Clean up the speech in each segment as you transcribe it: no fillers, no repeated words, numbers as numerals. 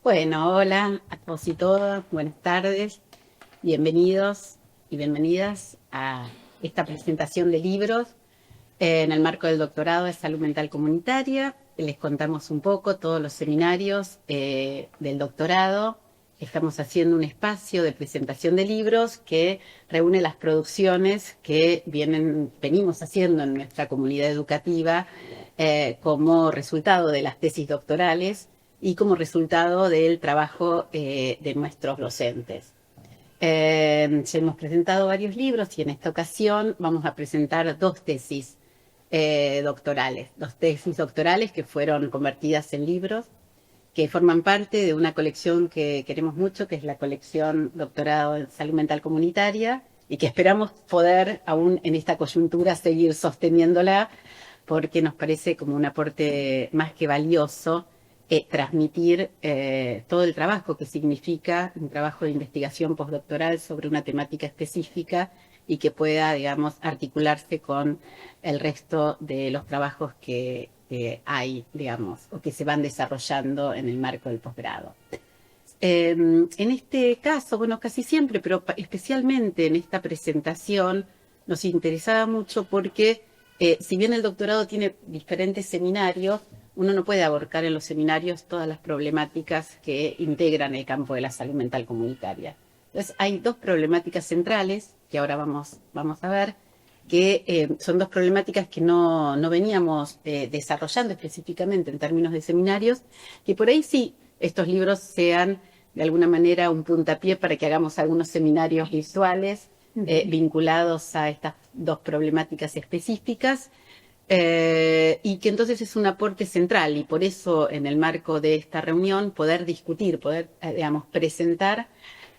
Bueno, hola a todos y todas, buenas tardes, bienvenidos y bienvenidas a esta presentación de libros en el marco del doctorado de Salud Mental Comunitaria. Les contamos un poco todos los seminarios del doctorado. Estamos haciendo un espacio de presentación de libros que reúne las producciones que venimos haciendo en nuestra comunidad educativa como resultado de las tesis doctorales y como resultado del trabajo de nuestros docentes. Ya hemos presentado varios libros y en esta ocasión vamos a presentar dos tesis doctorales que fueron convertidas en libros, que forman parte de una colección que queremos mucho, que es la colección Doctorado en Salud Mental Comunitaria, y que esperamos poder, aún en esta coyuntura, seguir sosteniéndola, porque nos parece como un aporte más que valioso transmitir todo el trabajo que significa un trabajo de investigación postdoctoral sobre una temática específica y que pueda, digamos, articularse con el resto de los trabajos que hay, digamos, o que se van desarrollando en el marco del posgrado. En este caso, bueno, casi siempre, pero especialmente en esta presentación, nos interesaba mucho porque si bien el doctorado tiene diferentes seminarios, uno no puede abarcar en los seminarios todas las problemáticas que integran el campo de la salud mental comunitaria. Entonces, hay dos problemáticas centrales que ahora vamos a ver, que son dos problemáticas que no veníamos desarrollando específicamente en términos de seminarios, que por ahí sí estos libros sean de alguna manera un puntapié para que hagamos algunos seminarios visuales vinculados a estas dos problemáticas específicas. Y que entonces es un aporte central y por eso en el marco de esta reunión poder discutir, digamos, presentar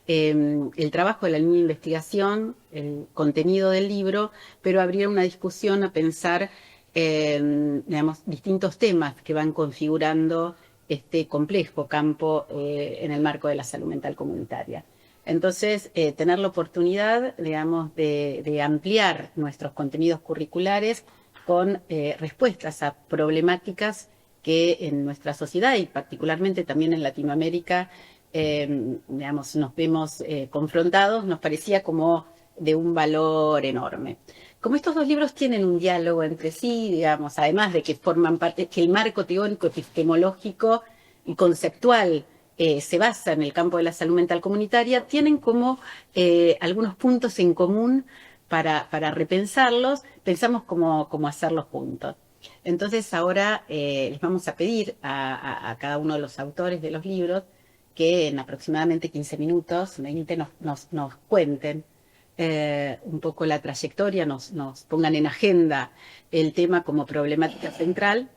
el trabajo de la línea de investigación, el contenido del libro, pero abrir una discusión a pensar, digamos, distintos temas que van configurando este complejo campo en el marco de la salud mental comunitaria. Entonces, tener la oportunidad, digamos, de ampliar nuestros contenidos curriculares con respuestas a problemáticas que en nuestra sociedad y particularmente también en Latinoamérica, digamos, nos vemos confrontados, nos parecía como de un valor enorme. Como estos dos libros tienen un diálogo entre sí, digamos, además de que forman parte, que el marco teórico, epistemológico y conceptual se basa en el campo de la salud mental comunitaria, tienen como algunos puntos en común para repensarlos, pensamos cómo hacerlos juntos. Entonces ahora les vamos a pedir a cada uno de los autores de los libros que en aproximadamente 15 minutos, 20, nos cuenten un poco la trayectoria, nos pongan en agenda el tema como problemática central.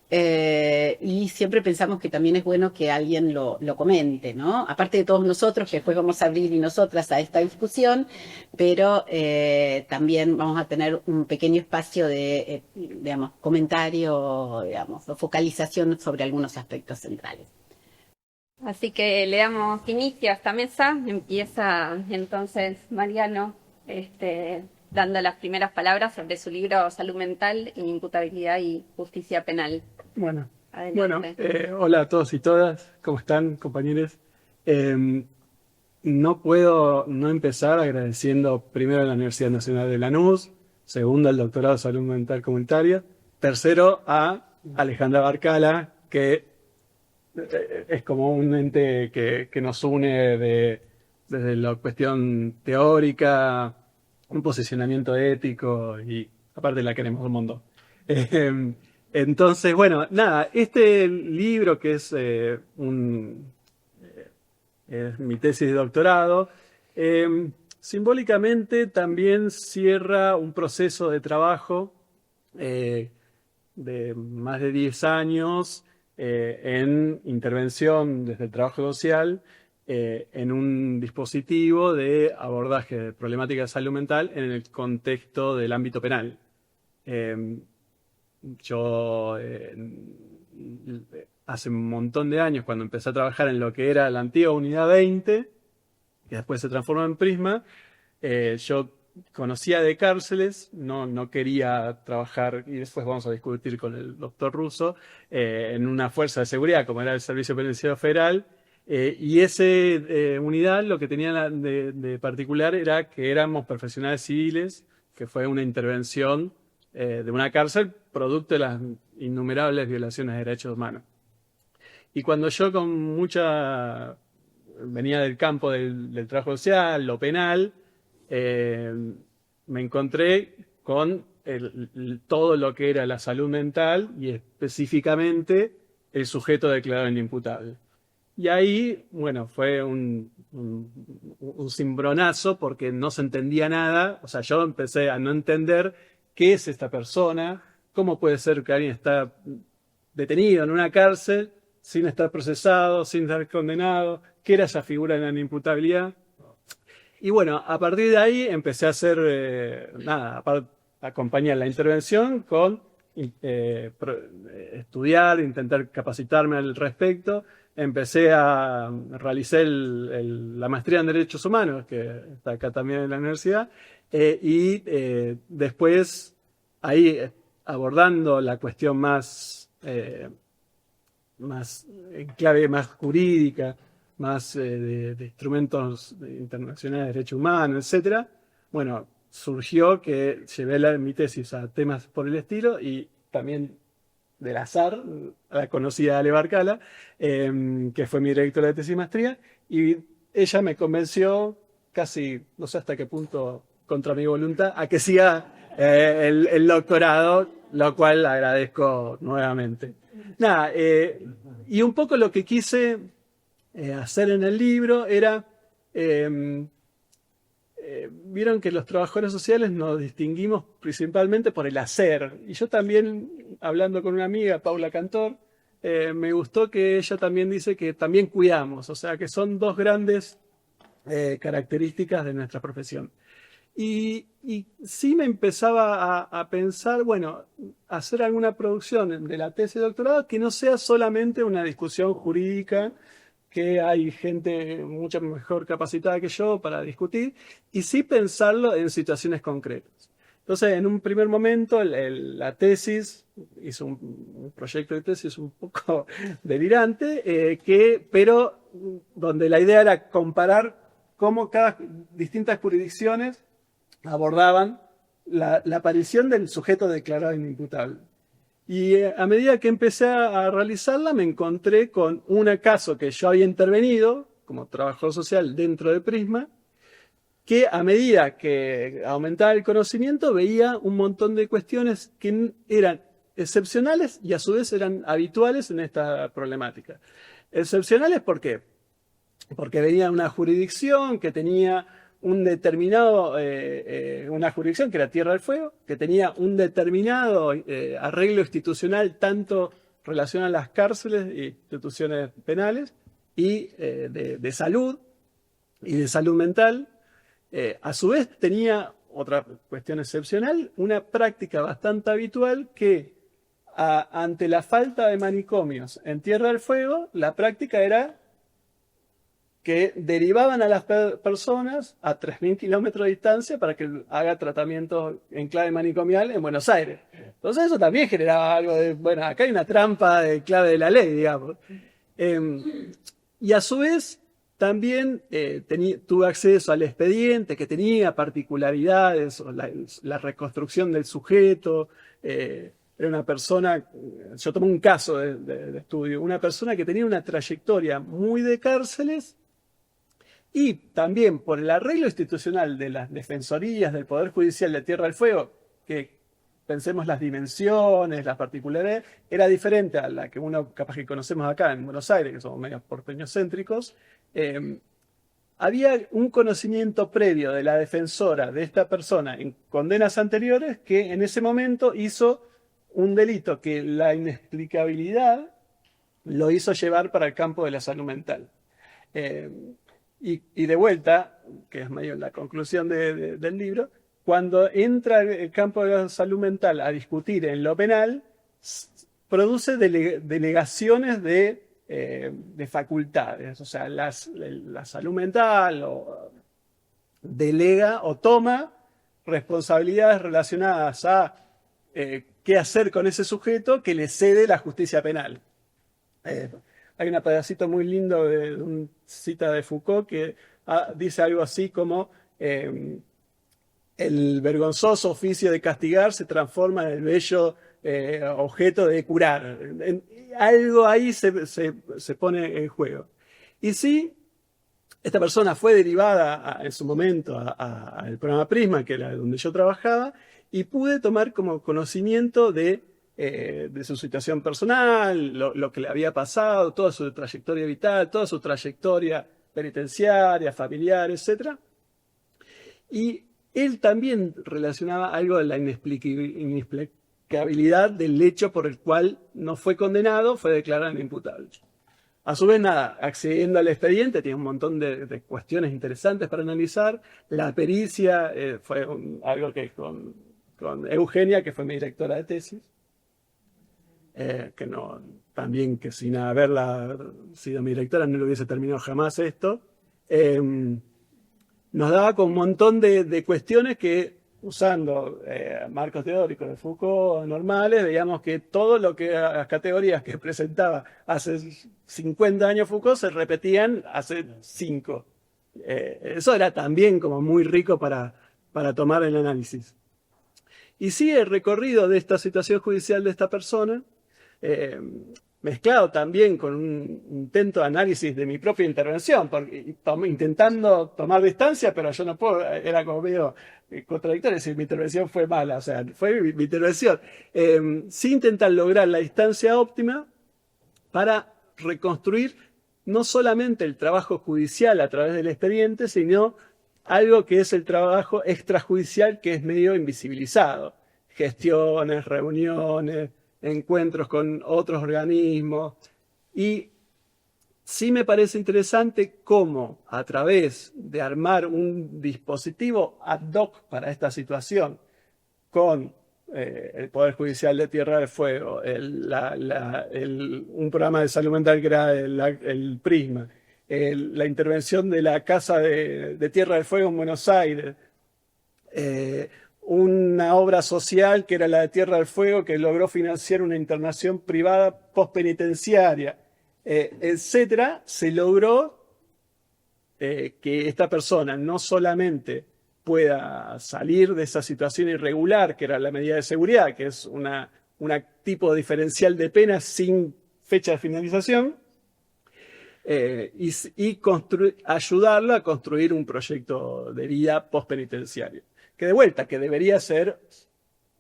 Y siempre pensamos que también es bueno que alguien lo comente, ¿no? Aparte de todos nosotros, que después vamos a abrir y nosotras a esta discusión, pero también vamos a tener un pequeño espacio de, digamos, comentario, digamos, o focalización sobre algunos aspectos centrales. Así que le damos inicio a esta mesa. Empieza entonces Mariano dando las primeras palabras sobre su libro Salud Mental, Inimputabilidad y Justicia Penal. Bueno, Adelante. hola a todos y todas, ¿cómo están, compañeros? Eh, no puedo no empezar agradeciendo primero a la Universidad Nacional de Lanús, segundo al Doctorado de Salud Mental Comunitaria, tercero a Alejandra Barcala, que es como un ente que nos une desde la cuestión teórica, un posicionamiento ético y aparte la queremos un montón. Eh, entonces, bueno, nada, este libro que es mi tesis de doctorado, simbólicamente también cierra un proceso de trabajo eh, de más de 10 años en intervención desde el trabajo social en un dispositivo de abordaje de problemática de salud mental en el contexto del ámbito penal. Eh, yo hace un montón de años, cuando empecé a trabajar en lo que era la antigua Unidad 20, que después se transformó en Prisma, yo conocía de cárceles, no quería trabajar, y después vamos a discutir con el doctor Russo, en una fuerza de seguridad como era el Servicio Penitenciario Federal, Y esa unidad lo que tenía de particular era que éramos profesionales civiles, que fue una intervención de una cárcel producto de las innumerables violaciones de derechos humanos. Y cuando yo venía del campo del trabajo social, lo penal, me encontré con todo lo que era la salud mental y específicamente el sujeto declarado inimputable. Y ahí, bueno, fue un cimbronazo porque no se entendía nada. O sea, yo empecé a no entender qué es esta persona, cómo puede ser que alguien está detenido en una cárcel sin estar procesado, sin estar condenado, qué era esa figura de la inimputabilidad. Y bueno, a partir de ahí empecé a hacer, acompañar la intervención con estudiar, intentar capacitarme al respecto. Empecé a realizar la maestría en Derechos Humanos, que está acá también en la universidad, y después ahí abordando la cuestión más en clave más jurídica, más de instrumentos internacionales de derechos humanos, etc. Bueno, surgió que llevé mi tesis a temas por el estilo y también del azar, la conocida Ale Barcala, que fue mi directora de tesis y maestría, y ella me convenció casi, no sé hasta qué punto, contra mi voluntad, a que siga el doctorado, lo cual agradezco nuevamente. Nada, y un poco lo que quise hacer en el libro era, vieron que los trabajadores sociales nos distinguimos principalmente por el hacer, y yo también, hablando con una amiga, Paula Cantor, me gustó que ella también dice que también cuidamos, o sea que son dos grandes características de nuestra profesión. Y sí me empezaba a pensar, bueno, hacer alguna producción de la tesis de doctorado que no sea solamente una discusión jurídica, que hay gente mucho mejor capacitada que yo para discutir, y sí pensarlo en situaciones concretas. Entonces, en un primer momento, la tesis, hizo un proyecto de tesis un poco delirante, pero donde la idea era comparar cómo distintas jurisdicciones abordaban la aparición del sujeto declarado inimputable. Y a medida que empecé a realizarla, me encontré con un caso que yo había intervenido como trabajador social dentro de Prisma, que a medida que aumentaba el conocimiento veía un montón de cuestiones que eran excepcionales y a su vez eran habituales en esta problemática. Excepcionales, ¿por qué? Porque venía una jurisdicción que tenía un determinado, una jurisdicción que era Tierra del Fuego, que tenía un determinado arreglo institucional tanto relacionado a las cárceles e instituciones penales y de salud y de salud mental. A su vez tenía otra cuestión excepcional, una práctica bastante habitual que ante la falta de manicomios en Tierra del Fuego, la práctica era que derivaban a las personas a 3.000 kilómetros de distancia para que haga tratamiento en clave manicomial en Buenos Aires. Entonces eso también generaba algo de, bueno, acá hay una trampa de clave de la ley, digamos. Y a su vez también tuve acceso al expediente que tenía particularidades, o la reconstrucción del sujeto. Era una persona, yo tomé un caso de estudio, una persona que tenía una trayectoria muy de cárceles. Y también por el arreglo institucional de las defensorías del Poder Judicial de Tierra del Fuego, que pensemos las dimensiones, las particularidades, era diferente a la que uno capaz que conocemos acá en Buenos Aires, que somos medio porteños céntricos. Había un conocimiento previo de la defensora de esta persona en condenas anteriores que en ese momento hizo un delito que la inexplicabilidad lo hizo llevar para el campo de la salud mental. Y de vuelta, que es medio la conclusión del libro, cuando entra el campo de la salud mental a discutir en lo penal, produce delegaciones de facultades. O sea, la salud mental delega o toma responsabilidades relacionadas a qué hacer con ese sujeto que le cede la justicia penal. hay un pedacito muy lindo de una cita de Foucault que dice algo así como el vergonzoso oficio de castigar se transforma en el bello objeto de curar. Algo ahí se pone en juego. Y sí, esta persona fue derivada en su momento al programa Prisma, que era donde yo trabajaba, y pude tomar como conocimiento de su situación personal, lo que le había pasado, toda su trayectoria vital, toda su trayectoria penitenciaria, familiar, etc. Y él también relacionaba algo de la inexplicabilidad del hecho por el cual no fue condenado, fue declarado inimputable. A su vez, nada, accediendo al expediente, tiene un montón de cuestiones interesantes para analizar. La pericia fue algo que con Eugenia, que fue mi directora de tesis, que no, también que sin haberla sido mi directora no lo hubiese terminado jamás esto, nos daba con un montón de cuestiones que, usando marcos teóricos de Foucault normales, veíamos que todo lo que las categorías que presentaba hace 50 años Foucault se repetían hace 5. Eso era también como muy rico para tomar el análisis. Y sí, el recorrido de esta situación judicial de esta persona, mezclado también con un intento de análisis de mi propia intervención, intentando tomar distancia, pero yo no puedo, era como medio contradictorio decir mi intervención fue mala, o sea, fue mi intervención. Sí intentar lograr la distancia óptima para reconstruir no solamente el trabajo judicial a través del expediente, sino algo que es el trabajo extrajudicial que es medio invisibilizado. Gestiones, reuniones, encuentros con otros organismos. Y sí me parece interesante cómo a través de armar un dispositivo ad hoc para esta situación con el Poder Judicial de Tierra del Fuego, un programa de salud mental que era el Prisma, la intervención de la Casa de Tierra del Fuego en Buenos Aires, una obra social que era la de Tierra del Fuego que logró financiar una internación privada postpenitenciaria, etcétera, se logró que esta persona no solamente pueda salir de esa situación irregular, que era la medida de seguridad, que es un tipo diferencial de pena sin fecha de finalización, y ayudarla a construir un proyecto de vida postpenitenciario. Que de vuelta, que debería ser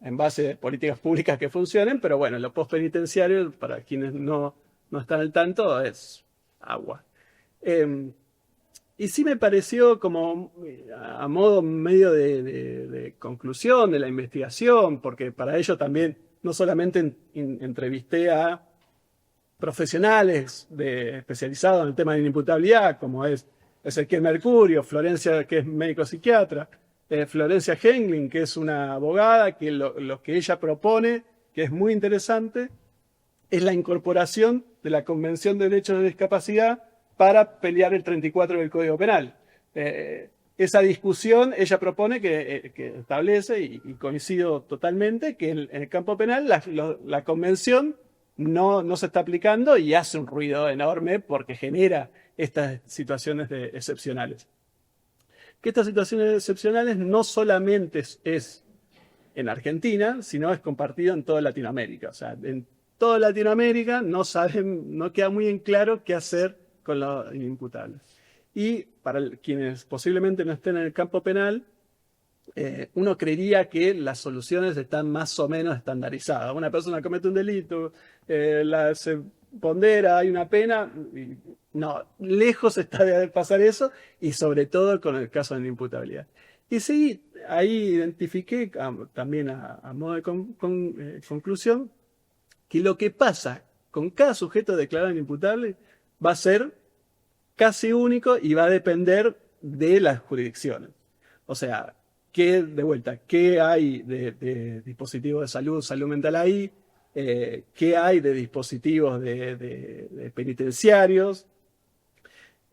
en base a políticas públicas que funcionen, pero bueno, lo postpenitenciario, para quienes no están al tanto, es agua. Y sí me pareció como a modo medio de conclusión de la investigación, porque para ello también no solamente entrevisté a profesionales especializados en el tema de inimputabilidad, como es Ezequiel Mercurio, Florencia, que es médico psiquiatra, Florencia Henglin, que es una abogada, que lo que ella propone, que es muy interesante, es la incorporación de la Convención de Derechos de Discapacidad para pelear el 34 del Código Penal. Esa discusión, ella propone que establece, y coincido totalmente, que en el campo penal la Convención no se está aplicando y hace un ruido enorme porque genera estas situaciones excepcionales. Que estas situaciones excepcionales no solamente es en Argentina, sino es compartido en toda Latinoamérica. O sea, en toda Latinoamérica no queda muy en claro qué hacer con los inimputables. Y para quienes posiblemente no estén en el campo penal, uno creería que las soluciones están más o menos estandarizadas. Una persona comete un delito, se pondera, hay una pena. No, lejos está de pasar eso, y sobre todo con el caso de la inimputabilidad. Y sí, ahí identifiqué también a modo de conclusión que lo que pasa con cada sujeto declarado inimputable va a ser casi único y va a depender de las jurisdicciones. O sea, ¿qué hay de dispositivos de salud mental ahí? ¿Qué hay de dispositivos de penitenciarios?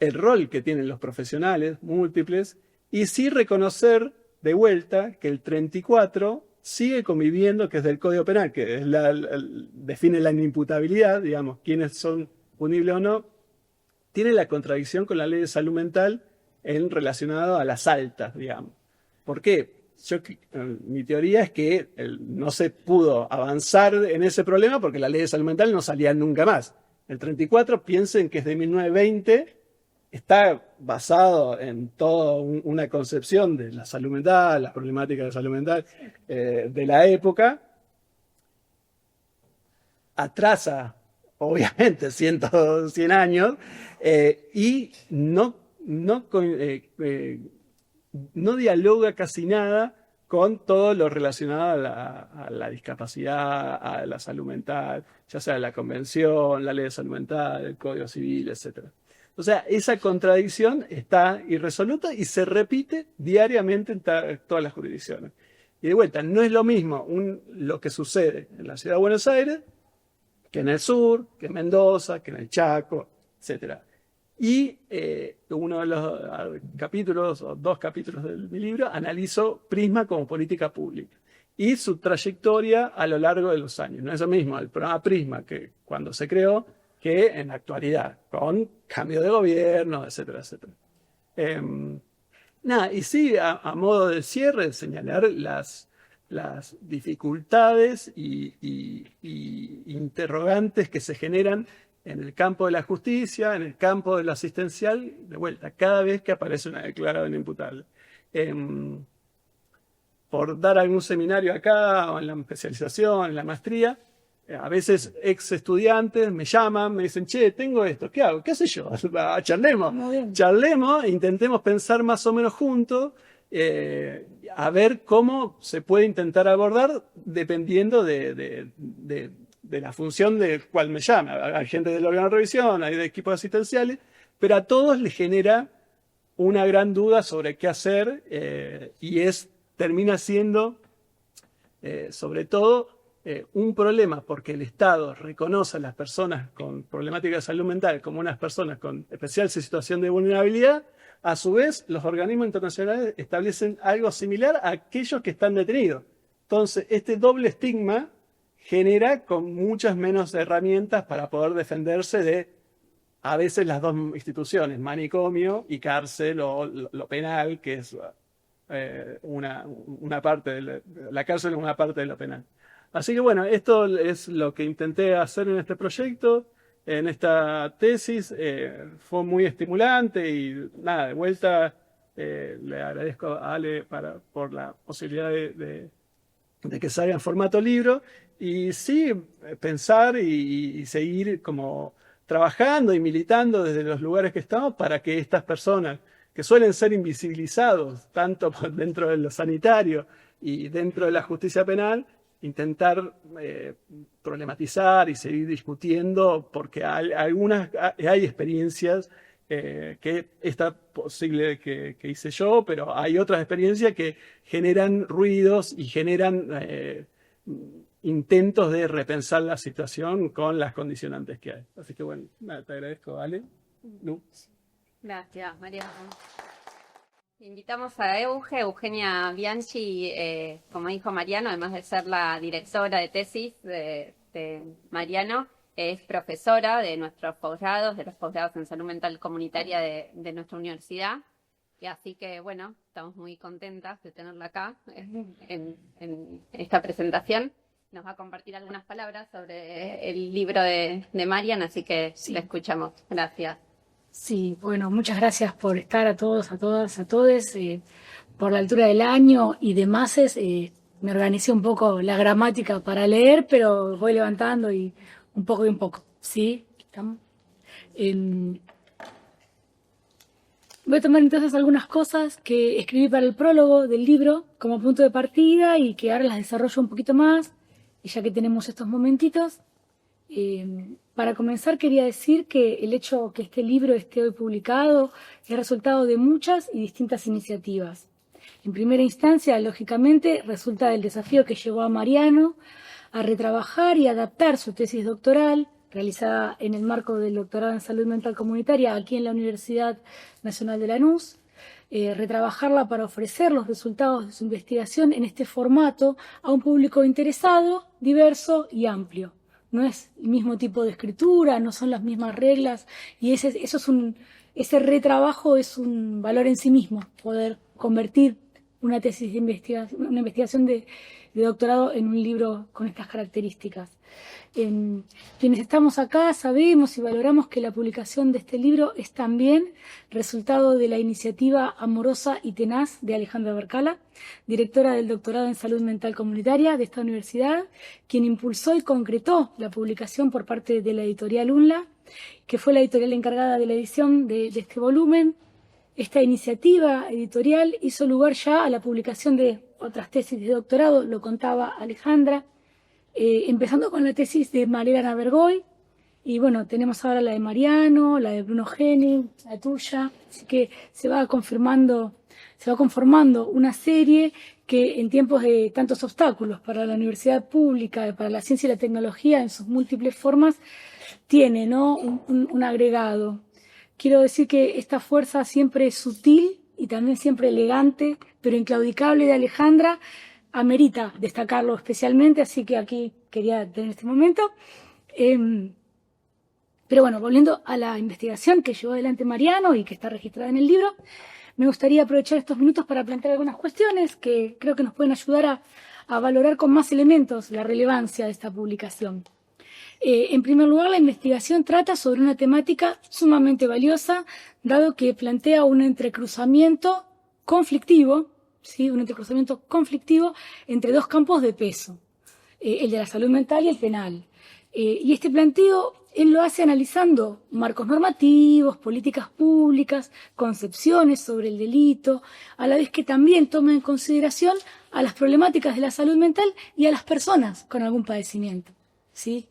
El rol que tienen los profesionales múltiples, y sí reconocer de vuelta que el 34 sigue conviviendo, que es del Código Penal, que define la inimputabilidad, digamos, quiénes son punible o no, tiene la contradicción con la ley de salud mental relacionada a las altas, digamos. ¿Por qué? Mi teoría es que no se pudo avanzar en ese problema porque la ley de salud mental no salía nunca más. El 34, piensen que es de 1920, está basado en toda una concepción de la salud mental, las problemáticas de salud mental de la época. Atrasa, obviamente, 100 años y no dialoga casi nada con todo lo relacionado a la discapacidad, a la salud mental, ya sea la convención, la ley de salud mental, el código civil, etc. O sea, esa contradicción está irresoluta y se repite diariamente en todas las jurisdicciones. Y de vuelta, no es lo mismo lo que sucede en la ciudad de Buenos Aires que en el sur, que en Mendoza, que en el Chaco, etc. Y uno de los capítulos, o 2 capítulos de mi libro, analizo Prisma como política pública y su trayectoria a lo largo de los años. No es lo mismo el programa Prisma que cuando se creó que en la actualidad, con cambio de gobierno, etcétera, etcétera. Y sí, a modo de cierre, señalar las dificultades y interrogantes que se generan en el campo de la justicia, en el campo de lo asistencial, de vuelta, cada vez que aparece una declarada de imputable. Por dar algún seminario acá, o en la especialización, en la maestría, a veces ex estudiantes me llaman, me dicen, che, tengo esto, ¿qué hago? ¿Qué sé yo? Charlemos, intentemos pensar más o menos juntos, a ver cómo se puede intentar abordar dependiendo de la función de cuál me llama. Hay gente del órgano de revisión, hay de equipos asistenciales, pero a todos les genera una gran duda sobre qué hacer y termina siendo, sobre todo, un problema porque el Estado reconoce a las personas con problemática de salud mental como unas personas con especial situación de vulnerabilidad. A su vez, los organismos internacionales establecen algo similar a aquellos que están detenidos. Entonces, este doble estigma genera con muchas menos herramientas para poder defenderse de, a veces, las dos instituciones, manicomio y cárcel o lo penal, que es una parte la cárcel es una parte de lo penal. Así que bueno, esto es lo que intenté hacer en este proyecto, en esta tesis. Fue muy estimulante y nada, de vuelta le agradezco a Ale por la posibilidad de que salga en formato libro y sí, pensar y seguir como trabajando y militando desde los lugares que estamos para que estas personas que suelen ser invisibilizados tanto dentro de lo sanitario y dentro de la justicia penal, intentar problematizar y seguir discutiendo, porque hay experiencias que está posible que hice yo, pero hay otras experiencias que generan ruidos y generan intentos de repensar la situación con las condicionantes que hay. Así que bueno, te agradezco, Ale. Gracias, Mariano. Invitamos a Eugenia Bianchi, como dijo Mariano, además de ser la directora de tesis de Mariano, es profesora de nuestros posgrados, de los posgrados en salud mental comunitaria de nuestra universidad. Y así que, bueno, estamos muy contentas de tenerla acá en esta presentación. Nos va a compartir algunas palabras sobre el libro de Marian, así que sí, la escuchamos. Gracias. Sí, bueno, muchas gracias por estar a todos, a todas, a todes, por la altura del año y demás. Me organicé un poco la gramática para leer, pero voy levantando y un poco, ¿sí? ¿Estamos? Voy a tomar entonces algunas cosas que escribí para el prólogo del libro como punto de partida y que ahora las desarrollo un poquito más, y ya que tenemos estos momentitos. Para comenzar quería decir que el hecho que este libro esté hoy publicado es resultado de muchas y distintas iniciativas. En primera instancia, lógicamente, resulta del desafío que llevó a Mariano a retrabajar y adaptar su tesis doctoral, realizada en el marco del doctorado en salud mental comunitaria aquí en la Universidad Nacional de Lanús, retrabajarla para ofrecer los resultados de su investigación en este formato a un público interesado, diverso y amplio, no es el mismo tipo de escritura, no son las mismas reglas, y ese retrabajo es un valor en sí mismo, poder convertir una tesis de investigación, una investigación de doctorado en un libro con estas características. Quienes estamos acá sabemos y valoramos que la publicación de este libro es también resultado de la iniciativa amorosa y tenaz de Alejandra Bercala, directora del doctorado en salud mental comunitaria de esta universidad, quien impulsó y concretó la publicación por parte de la editorial UNLA, que fue la editorial encargada de la edición de este volumen. Esta iniciativa editorial hizo lugar ya a la publicación de otras tesis de doctorado, lo contaba Alejandra, empezando con la tesis de Mariana Bergoy, y bueno, tenemos ahora la de Mariano, la de Bruno Henning, la tuya, así que se va conformando una serie que en tiempos de tantos obstáculos para la universidad pública, para la ciencia y la tecnología en sus múltiples formas, tiene, ¿no?, un agregado. Quiero decir que esta fuerza siempre sutil y también siempre elegante, pero inclaudicable de Alejandra, amerita destacarlo especialmente, así que aquí quería tener este momento. Pero bueno, volviendo a la investigación que llevó adelante Mariano y que está registrada en el libro, me gustaría aprovechar estos minutos para plantear algunas cuestiones que creo que nos pueden ayudar a valorar con más elementos la relevancia de esta publicación. En primer lugar, la investigación trata sobre una temática sumamente valiosa, dado que plantea un entrecruzamiento conflictivo, ¿sí?, un entrecruzamiento conflictivo entre dos campos de peso, el de la salud mental y el penal. Y este planteo él lo hace analizando marcos normativos, políticas públicas, concepciones sobre el delito, a la vez que también toma en consideración a las problemáticas de la salud mental y a las personas con algún padecimiento, ¿sí?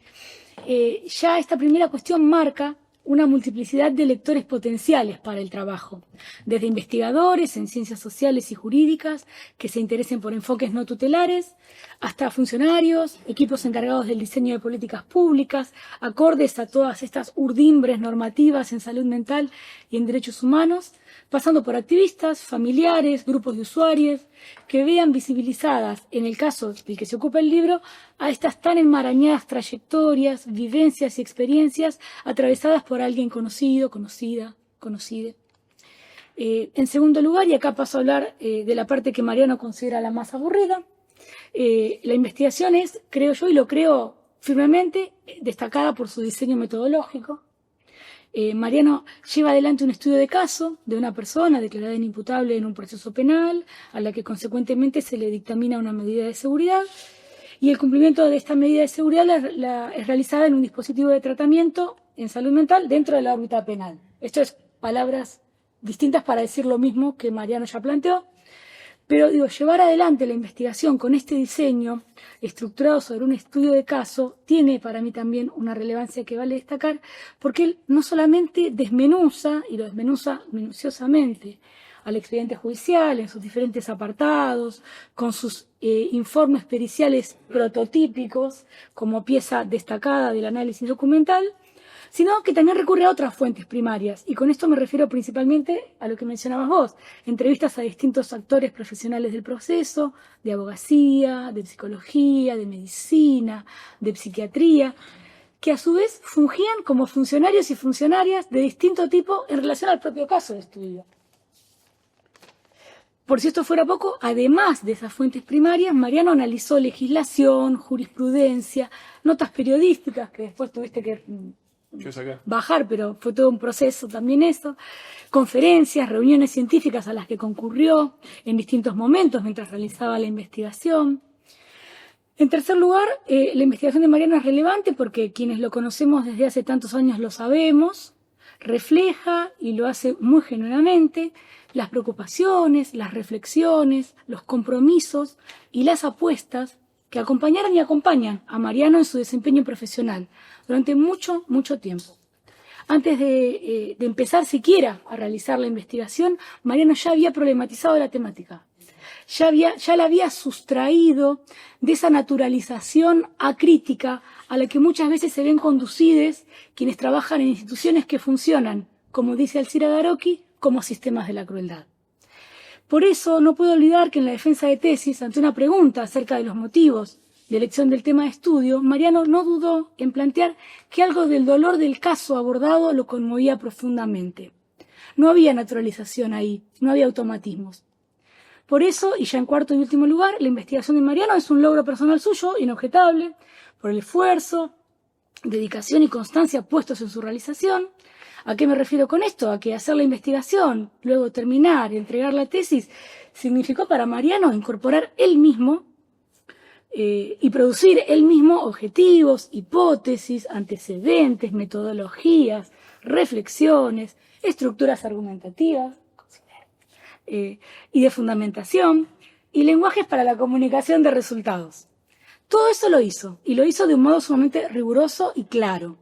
Ya esta primera cuestión marca una multiplicidad de lectores potenciales para el trabajo, desde investigadores en ciencias sociales y jurídicas que se interesen por enfoques no tutelares, hasta funcionarios, equipos encargados del diseño de políticas públicas, acordes a todas estas urdimbres normativas en salud mental y en derechos humanos, pasando por activistas, familiares, grupos de usuarios, que vean visibilizadas, en el caso del que se ocupa el libro, a estas tan enmarañadas trayectorias, vivencias y experiencias atravesadas por alguien conocido, conocida, conocide. En segundo lugar, y acá paso a hablar de la parte que Mariano considera la más aburrida, la investigación es, creo yo, y lo creo firmemente, destacada por su diseño metodológico. Mariano lleva adelante un estudio de caso de una persona declarada inimputable en un proceso penal, a la que consecuentemente se le dictamina una medida de seguridad, y el cumplimiento de esta medida de seguridad es realizada en un dispositivo de tratamiento en salud mental dentro de la órbita penal. Esto es palabras distintas para decir lo mismo que Mariano ya planteó, pero digo, llevar adelante la investigación con este diseño estructurado sobre un estudio de caso tiene para mí también una relevancia que vale destacar, porque él no solamente desmenuza, y lo desmenuza minuciosamente, al expediente judicial en sus diferentes apartados, con sus informes periciales prototípicos como pieza destacada del análisis documental, sino que también recurre a otras fuentes primarias, y con esto me refiero principalmente a lo que mencionabas vos, entrevistas a distintos actores profesionales del proceso, de abogacía, de psicología, de medicina, de psiquiatría, que a su vez fungían como funcionarios y funcionarias de distinto tipo en relación al propio caso de estudio. Por si esto fuera poco, además de esas fuentes primarias, Mariano analizó legislación, jurisprudencia, notas periodísticas, que después tuviste que bajar, pero fue todo un proceso también eso, conferencias, reuniones científicas a las que concurrió en distintos momentos mientras realizaba la investigación. En tercer lugar, la investigación de Mariano es relevante porque quienes lo conocemos desde hace tantos años lo sabemos, refleja, y lo hace muy genuinamente, las preocupaciones, las reflexiones, los compromisos y las apuestas que acompañaron y acompañan a Mariano en su desempeño profesional durante mucho, mucho tiempo. Antes de empezar siquiera a realizar la investigación, Mariano ya había problematizado la temática. Ya la había sustraído de esa naturalización acrítica a la que muchas veces se ven conducidos quienes trabajan en instituciones que funcionan, como dice Alcira Daroqui, como sistemas de la crueldad. Por eso no puedo olvidar que en la defensa de tesis, ante una pregunta acerca de los motivos de elección del tema de estudio, Mariano no dudó en plantear que algo del dolor del caso abordado lo conmovía profundamente. No había naturalización ahí, no había automatismos. Por eso, y ya en cuarto y último lugar, la investigación de Mariano es un logro personal suyo, inobjetable, por el esfuerzo, dedicación y constancia puestos en su realización. ¿A qué me refiero con esto? A que hacer la investigación, luego terminar, entregar la tesis, significó para Mariano incorporar él mismo y producir él mismo objetivos, hipótesis, antecedentes, metodologías, reflexiones, estructuras argumentativas y de fundamentación, y lenguajes para la comunicación de resultados. Todo eso lo hizo, y lo hizo de un modo sumamente riguroso y claro.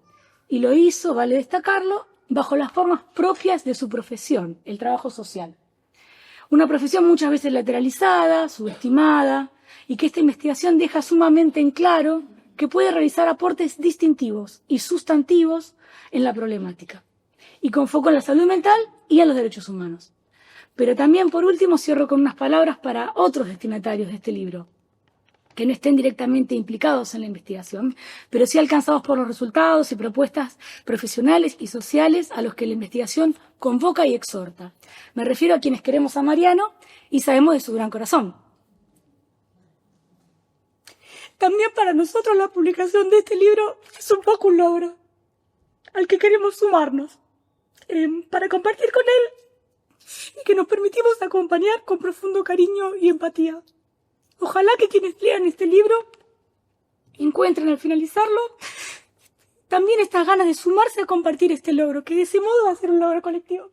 Y lo hizo, vale destacarlo, bajo las formas propias de su profesión, el trabajo social. Una profesión muchas veces lateralizada, subestimada, y que esta investigación deja sumamente en claro que puede realizar aportes distintivos y sustantivos en la problemática, y con foco en la salud mental y en los derechos humanos. Pero también, por último, cierro con unas palabras para otros destinatarios de este libro, que no estén directamente implicados en la investigación, pero sí alcanzados por los resultados y propuestas profesionales y sociales a los que la investigación convoca y exhorta. Me refiero a quienes queremos a Mariano y sabemos de su gran corazón. También para nosotros la publicación de este libro es un poco un logro al que queremos sumarnos, para compartir con él y que nos permitimos acompañar con profundo cariño y empatía. Ojalá que quienes lean este libro encuentren al finalizarlo también estas ganas de sumarse a compartir este logro, que de ese modo va a ser un logro colectivo.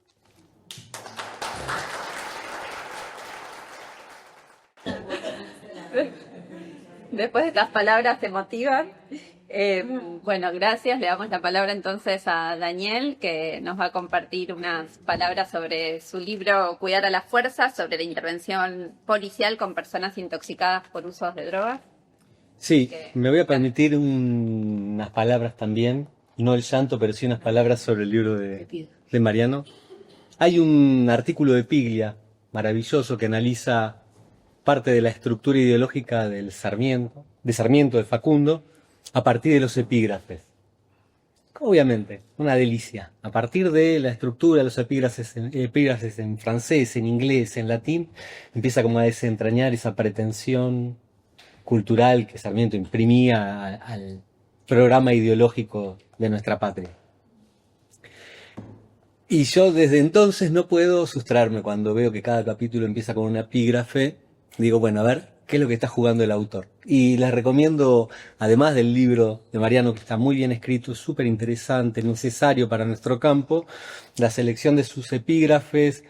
Después de estas palabras emotivas, bueno, gracias. Le damos la palabra entonces a Daniel, que nos va a compartir unas palabras sobre su libro Cuidar a la Fuerza, sobre la intervención policial con personas intoxicadas por usos de drogas. Sí, me voy a permitir unas palabras también, no el llanto, pero sí unas palabras sobre el libro de Mariano. Hay un artículo de Piglia maravilloso que analiza parte de la estructura ideológica del Sarmiento, de Facundo, a partir de los epígrafes. Obviamente, una delicia. A partir de la estructura de los epígrafes en francés, en inglés, en latín, empieza como a desentrañar esa pretensión cultural que Sarmiento imprimía al programa ideológico de nuestra patria. Y yo desde entonces no puedo sustraerme cuando veo que cada capítulo empieza con un epígrafe. Digo, bueno, a ver, ¿qué es lo que está jugando el autor? Y les recomiendo, además del libro de Mariano, que está muy bien escrito, súper interesante, necesario para nuestro campo, la selección de sus epígrafes,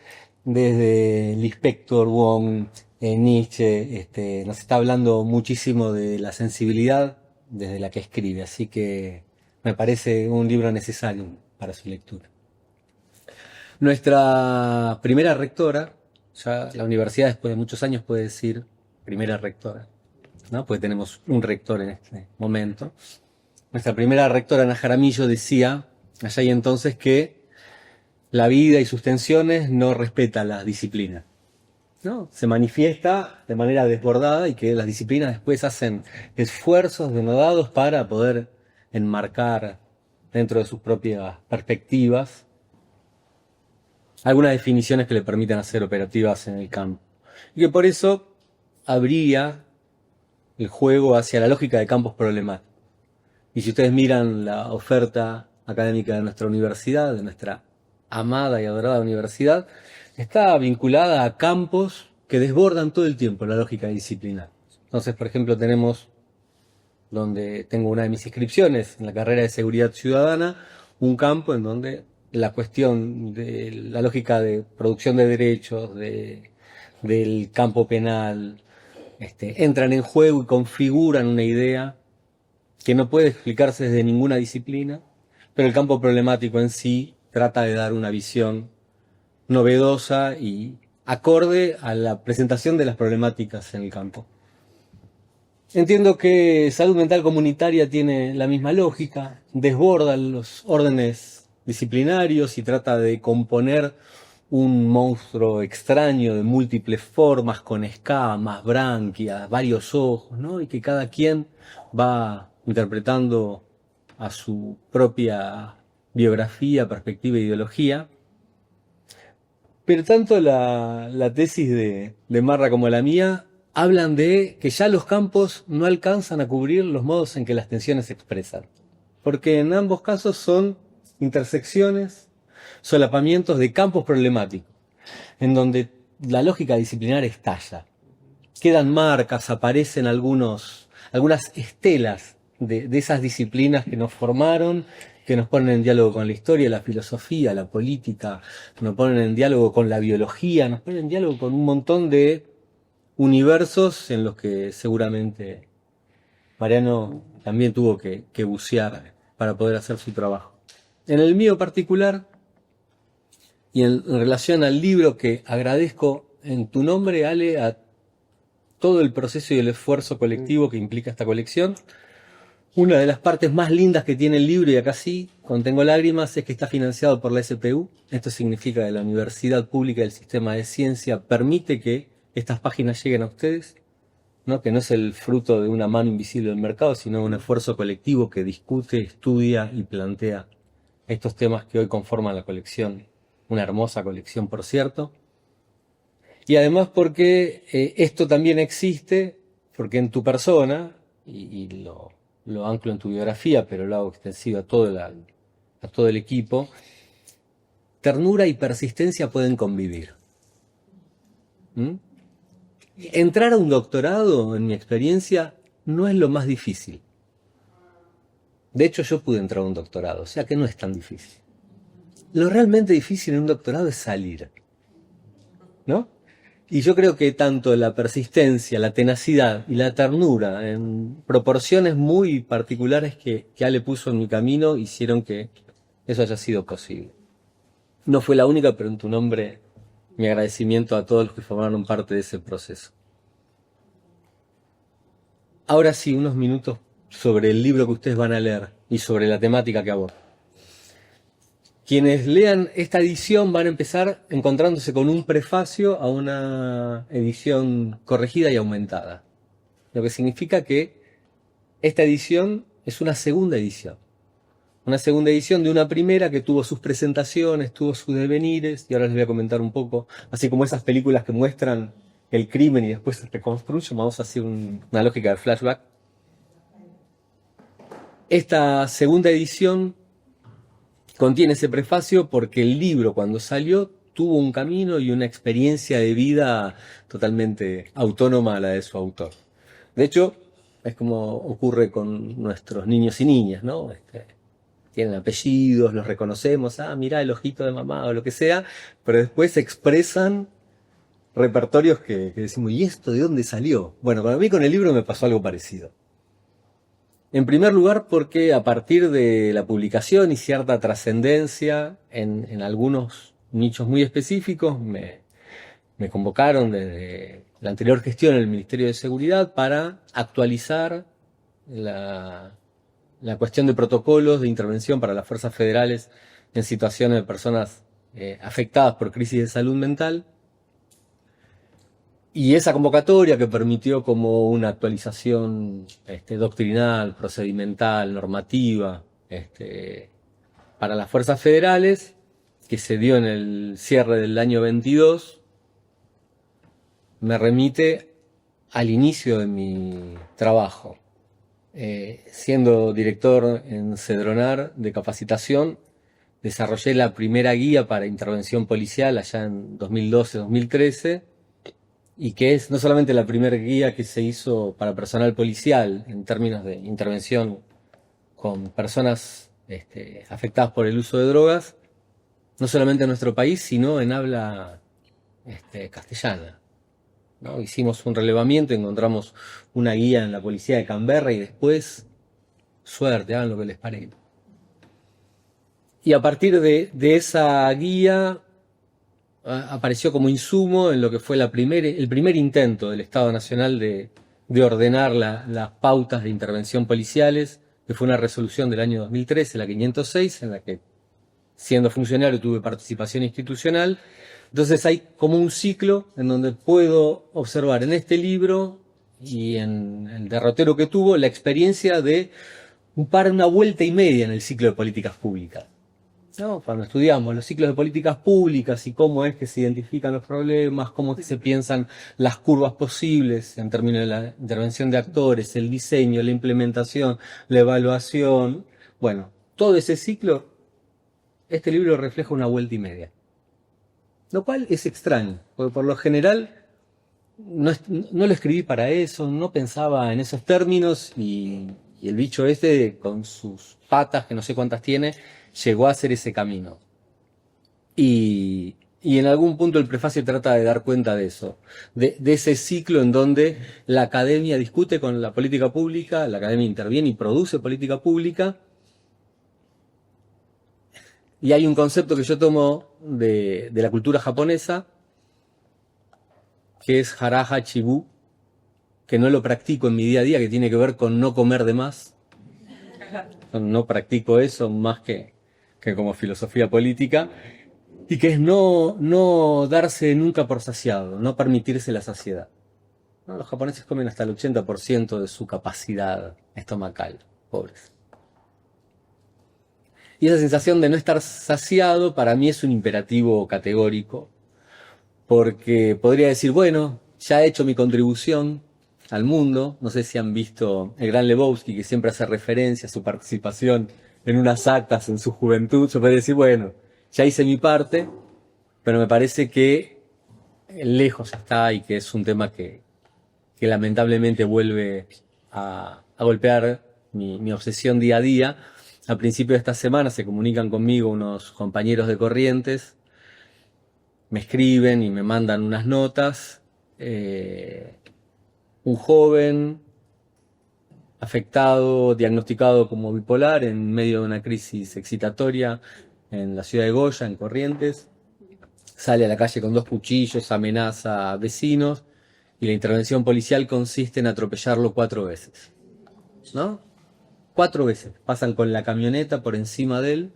desde Lispector, Wong, Nietzsche, nos está hablando muchísimo de la sensibilidad desde la que escribe, así que me parece un libro necesario para su lectura. Nuestra primera rectora, ya la universidad después de muchos años puede decir primera rectora, ¿no? Porque tenemos un rector en este momento. Nuestra primera rectora, Ana Jaramillo, decía allá y entonces que la vida y sus tensiones no respeta las disciplinas, ¿no? Se manifiesta de manera desbordada y que las disciplinas después hacen esfuerzos denodados para poder enmarcar dentro de sus propias perspectivas algunas definiciones que le permitan hacer operativas en el campo. Y que por eso abría el juego hacia la lógica de campos problemáticos. Y si ustedes miran la oferta académica de nuestra universidad, de nuestra amada y adorada universidad, está vinculada a campos que desbordan todo el tiempo la lógica disciplinar. Entonces, por ejemplo, tenemos, donde tengo una de mis inscripciones en la carrera de Seguridad Ciudadana, un campo en donde la cuestión de la lógica de producción de derechos, del campo penal, entran en juego y configuran una idea que no puede explicarse desde ninguna disciplina, pero el campo problemático en sí trata de dar una visión novedosa y acorde a la presentación de las problemáticas en el campo. Entiendo que salud mental comunitaria tiene la misma lógica, desborda los órdenes disciplinarios y trata de componer un monstruo extraño de múltiples formas, con escamas, branquias, varios ojos, ¿no? Y que cada quien va interpretando a su propia biografía, perspectiva e ideología. Pero tanto la tesis de Marra como la mía hablan de que ya los campos no alcanzan a cubrir los modos en que las tensiones se expresan. Porque en ambos casos son intersecciones, solapamientos de campos problemáticos, en donde la lógica disciplinar estalla. Quedan marcas, aparecen algunas estelas de esas disciplinas que nos formaron, que nos ponen en diálogo con la historia, la filosofía, la política, nos ponen en diálogo con la biología, nos ponen en diálogo con un montón de universos en los que seguramente Mariano también tuvo que bucear para poder hacer su trabajo. En el mío particular, y en relación al libro, que agradezco en tu nombre, Ale, a todo el proceso y el esfuerzo colectivo que implica esta colección, una de las partes más lindas que tiene el libro, y acá sí, contengo lágrimas, es que está financiado por la SPU. Esto significa que la Universidad Pública del Sistema de Ciencia permite que estas páginas lleguen a ustedes, ¿no? Que no es el fruto de una mano invisible del mercado, sino de un esfuerzo colectivo que discute, estudia y plantea estos temas que hoy conforman la colección. Una hermosa colección, por cierto. Y además porque esto también existe, porque en tu persona, y lo anclo en tu biografía, pero lo hago extensivo a todo el equipo, ternura y persistencia pueden convivir. Entrar a un doctorado, en mi experiencia, no es lo más difícil. De hecho, yo pude entrar a un doctorado, o sea que no es tan difícil. Lo realmente difícil en un doctorado es salir, ¿no? Y yo creo que tanto la persistencia, la tenacidad y la ternura, en proporciones muy particulares que Ale puso en mi camino, hicieron que eso haya sido posible. No fue la única, pero en tu nombre, mi agradecimiento a todos los que formaron parte de ese proceso. Ahora sí, unos minutos sobre el libro que ustedes van a leer y sobre la temática que aborda. Quienes lean esta edición van a empezar encontrándose con un prefacio a una edición corregida y aumentada. Lo que significa que esta edición es una segunda edición. Una segunda edición de una primera que tuvo sus presentaciones, tuvo sus devenires, y ahora les voy a comentar un poco, así como esas películas que muestran el crimen y después se reconstruyen, vamos a hacer una lógica de flashback. Esta segunda edición contiene ese prefacio porque el libro, cuando salió, tuvo un camino y una experiencia de vida totalmente autónoma a la de su autor. De hecho, es como ocurre con nuestros niños y niñas, ¿no? Tienen apellidos, los reconocemos, mirá el ojito de mamá o lo que sea, pero después expresan repertorios que decimos, ¿y esto de dónde salió? Bueno, para mí con el libro me pasó algo parecido. En primer lugar, porque a partir de la publicación y cierta trascendencia en algunos nichos muy específicos, me convocaron desde la anterior gestión en el Ministerio de Seguridad para actualizar la cuestión de protocolos de intervención para las fuerzas federales en situaciones de personas afectadas por crisis de salud mental. Y esa convocatoria que permitió como una actualización doctrinal, procedimental, normativa, para las fuerzas federales, que se dio en el cierre del año 22, me remite al inicio de mi trabajo. Siendo director en Cedronar de capacitación, desarrollé la primera guía para intervención policial allá en 2012-2013, y que es no solamente la primera guía que se hizo para personal policial en términos de intervención con personas afectadas por el uso de drogas, no solamente en nuestro país, sino en habla castellana, ¿no? Hicimos un relevamiento, encontramos una guía en la policía de Canberra y después, suerte, hagan lo que les parezca. Y a partir de esa guía apareció como insumo en lo que fue el primer intento del Estado Nacional de ordenar las pautas de intervención policiales, que fue una resolución del año 2013, la 506, en la que, siendo funcionario, tuve participación institucional, Entonces hay como un ciclo en donde puedo observar en este libro y en el derrotero que tuvo la experiencia de una vuelta y media en el ciclo de políticas públicas, ¿no? Cuando estudiamos los ciclos de políticas públicas y cómo es que se identifican los problemas, cómo es que se piensan las curvas posibles en términos de la intervención de actores, el diseño, la implementación, la evaluación, bueno, todo ese ciclo, este libro refleja una vuelta y media. Lo cual es extraño, porque por lo general no lo escribí para eso, no pensaba en esos términos y el bicho este, con sus patas, que no sé cuántas tiene, llegó a hacer ese camino. Y en algún punto el prefacio trata de dar cuenta de eso, de ese ciclo en donde la academia discute con la política pública, la academia interviene y produce política pública. Y hay un concepto que yo tomo de la cultura japonesa, que es haraha chibu, que no lo practico en mi día a día, que tiene que ver con no comer de más. No practico eso más que como filosofía política, y que es no darse nunca por saciado, no permitirse la saciedad. ¿No? Los japoneses comen hasta el 80% de su capacidad estomacal, pobres. Y esa sensación de no estar saciado para mí es un imperativo categórico, porque podría decir, bueno, ya he hecho mi contribución al mundo. No sé si han visto el gran Lebowski, que siempre hace referencia a su participación en unas actas en su juventud. Yo podría decir, bueno, ya hice mi parte, pero me parece que lejos está y que es un tema que lamentablemente vuelve a golpear mi obsesión día a día. Al principio de esta semana se comunican conmigo unos compañeros de Corrientes, me escriben y me mandan unas notas. Un joven afectado, diagnosticado como bipolar en medio de una crisis excitatoria en la ciudad de Goya, en Corrientes, sale a la calle con 2 cuchillos, amenaza a vecinos y la intervención policial consiste en atropellarlo 4 veces, ¿no? 4 veces pasan con la camioneta por encima de él,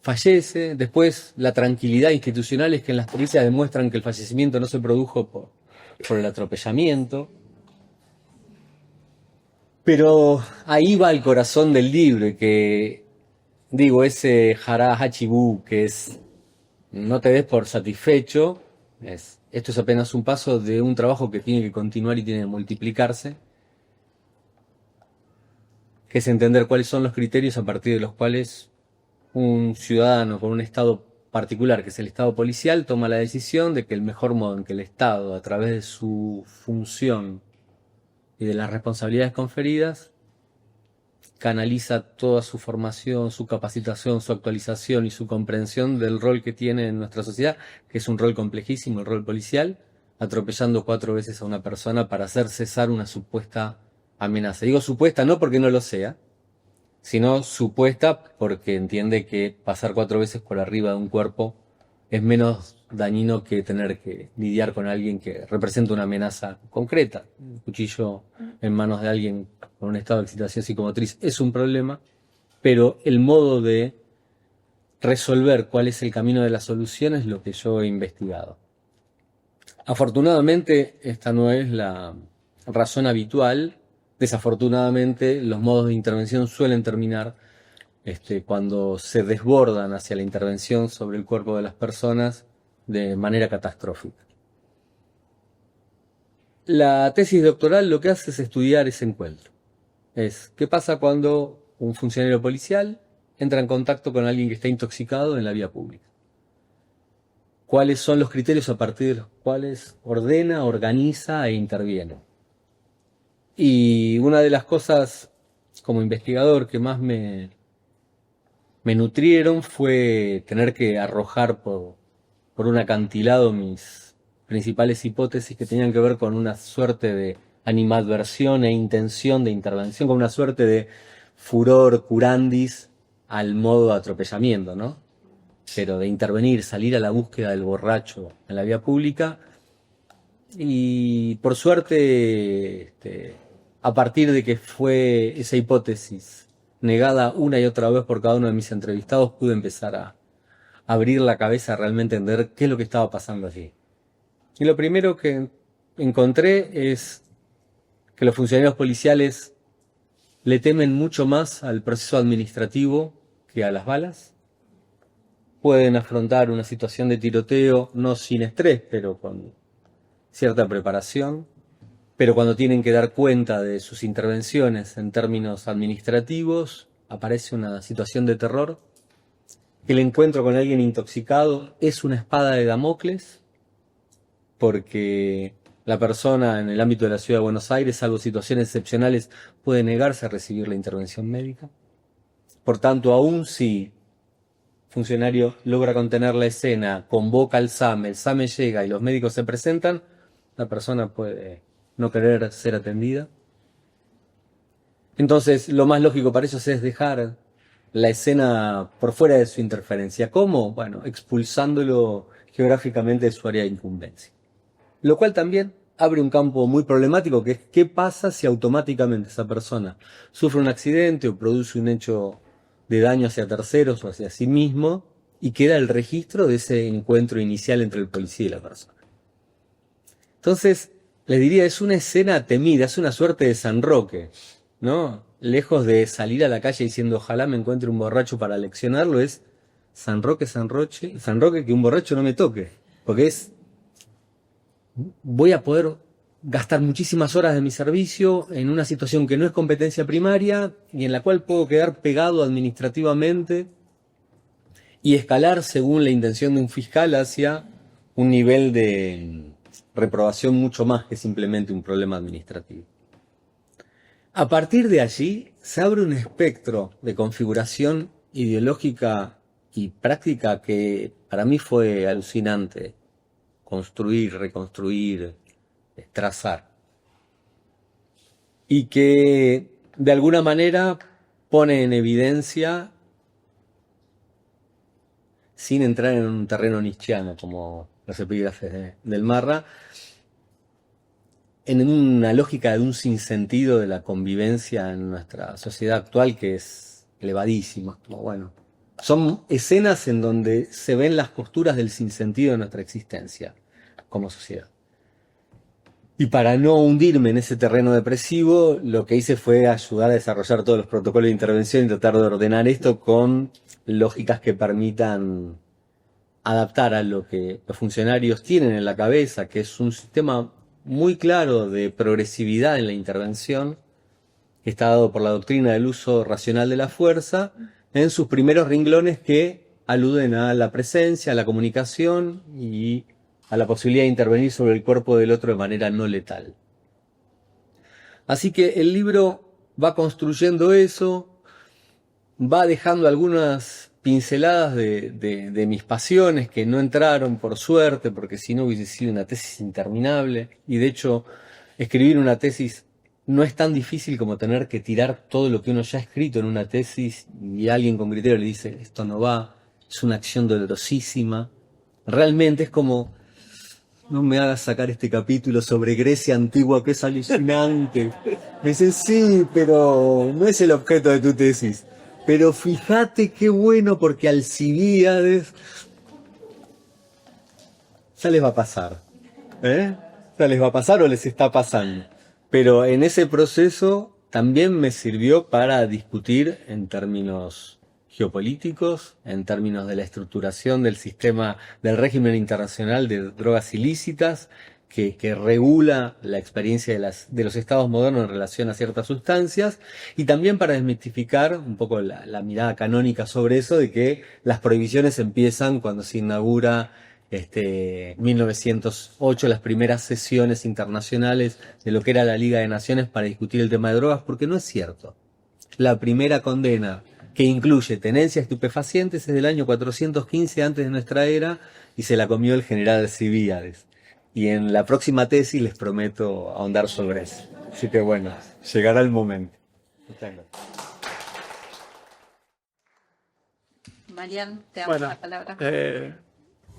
fallece. Después la tranquilidad institucional es que en las pericias demuestran que el fallecimiento no se produjo por el atropellamiento. Pero ahí va el corazón del libro, y que, digo, ese hara hachibu, que es no te des por satisfecho, esto es apenas un paso de un trabajo que tiene que continuar y tiene que multiplicarse, que es entender cuáles son los criterios a partir de los cuales un ciudadano con un estado particular, que es el estado policial, toma la decisión de que el mejor modo en que el Estado, a través de su función y de las responsabilidades conferidas, canaliza toda su formación, su capacitación, su actualización y su comprensión del rol que tiene en nuestra sociedad, que es un rol complejísimo, el rol policial, atropellando 4 veces a una persona para hacer cesar una supuesta amenaza. Digo supuesta no porque no lo sea, sino supuesta porque entiende que pasar 4 veces por arriba de un cuerpo es menos dañino que tener que lidiar con alguien que representa una amenaza concreta. Un cuchillo en manos de alguien con un estado de excitación psicomotriz es un problema, pero el modo de resolver cuál es el camino de la solución es lo que yo he investigado. Afortunadamente, esta no es la razón habitual. Desafortunadamente, los modos de intervención suelen terminar cuando se desbordan hacia la intervención sobre el cuerpo de las personas de manera catastrófica. La tesis doctoral lo que hace es estudiar ese encuentro. ¿Qué pasa cuando un funcionario policial entra en contacto con alguien que está intoxicado en la vía pública? ¿Cuáles son los criterios a partir de los cuales ordena, organiza e interviene? Y una de las cosas como investigador que más me nutrieron fue tener que arrojar por un acantilado mis principales hipótesis, que tenían que ver con una suerte de animadversión e intención de intervención, con una suerte de furor curandis al modo de atropellamiento, ¿no? Pero de intervenir, salir a la búsqueda del borracho en la vía pública. Y por suerte, a partir de que fue esa hipótesis negada una y otra vez por cada uno de mis entrevistados, pude empezar a abrir la cabeza a realmente entender qué es lo que estaba pasando allí. Y lo primero que encontré es que los funcionarios policiales le temen mucho más al proceso administrativo que a las balas. Pueden afrontar una situación de tiroteo no sin estrés, pero con cierta preparación. Pero cuando tienen que dar cuenta de sus intervenciones en términos administrativos, aparece una situación de terror. El encuentro con alguien intoxicado es una espada de Damocles, porque la persona en el ámbito de la Ciudad de Buenos Aires, salvo situaciones excepcionales, puede negarse a recibir la intervención médica. Por tanto, aun si el funcionario logra contener la escena, convoca al SAME, el SAME llega y los médicos se presentan, la persona puede no querer ser atendida. Entonces, lo más lógico para ellos es dejar la escena por fuera de su interferencia. ¿Cómo? Bueno, expulsándolo geográficamente de su área de incumbencia. Lo cual también abre un campo muy problemático, que es qué pasa si automáticamente esa persona sufre un accidente o produce un hecho de daño hacia terceros o hacia sí mismo y queda el registro de ese encuentro inicial entre el policía y la persona. Entonces, les diría, es una escena temida, es una suerte de San Roque, ¿no? Lejos de salir a la calle diciendo ojalá me encuentre un borracho para leccionarlo, es San Roque, San Roque, que un borracho no me toque, porque es voy a poder gastar muchísimas horas de mi servicio en una situación que no es competencia primaria y en la cual puedo quedar pegado administrativamente y escalar según la intención de un fiscal hacia un nivel de reprobación mucho más que simplemente un problema administrativo. A partir de allí se abre un espectro de configuración ideológica y práctica que para mí fue alucinante construir, reconstruir, trazar. Y que de alguna manera pone en evidencia, sin entrar en un terreno nietzscheano como los epígrafes del Marra, en una lógica de un sinsentido de la convivencia en nuestra sociedad actual que es elevadísima. Como, bueno, son escenas en donde se ven las costuras del sinsentido de nuestra existencia como sociedad. Y para no hundirme en ese terreno depresivo, lo que hice fue ayudar a desarrollar todos los protocolos de intervención y tratar de ordenar esto con lógicas que permitan adaptar a lo que los funcionarios tienen en la cabeza, que es un sistema muy claro de progresividad en la intervención, que está dado por la doctrina del uso racional de la fuerza, en sus primeros renglones que aluden a la presencia, a la comunicación y a la posibilidad de intervenir sobre el cuerpo del otro de manera no letal. Así que el libro va construyendo eso, va dejando algunas pinceladas de mis pasiones que no entraron por suerte, porque si no hubiese sido una tesis interminable, y de hecho escribir una tesis no es tan difícil como tener que tirar todo lo que uno ya ha escrito en una tesis y alguien con criterio le dice esto no va, es una acción dolorosísima. Realmente es como no me hagas sacar este capítulo sobre Grecia antigua que es alucinante. Me dicen sí, pero no es el objeto de tu tesis. Pero fíjate qué bueno porque Alcibíades ya les va a pasar. Ya les va a pasar o les está pasando. Pero en ese proceso también me sirvió para discutir en términos geopolíticos, en términos de la estructuración del sistema del régimen internacional de drogas ilícitas, que regula la experiencia de los estados modernos en relación a ciertas sustancias, y también para desmitificar un poco la mirada canónica sobre eso, de que las prohibiciones empiezan cuando se inaugura 1908 las primeras sesiones internacionales de lo que era la Liga de Naciones para discutir el tema de drogas, porque no es cierto. La primera condena que incluye tenencia de estupefacientes es del año 415 antes de nuestra era y se la comió el general Alcibíades. Y en la próxima tesis les prometo ahondar sobre eso. Así que bueno, llegará el momento. Marian, te damos la palabra.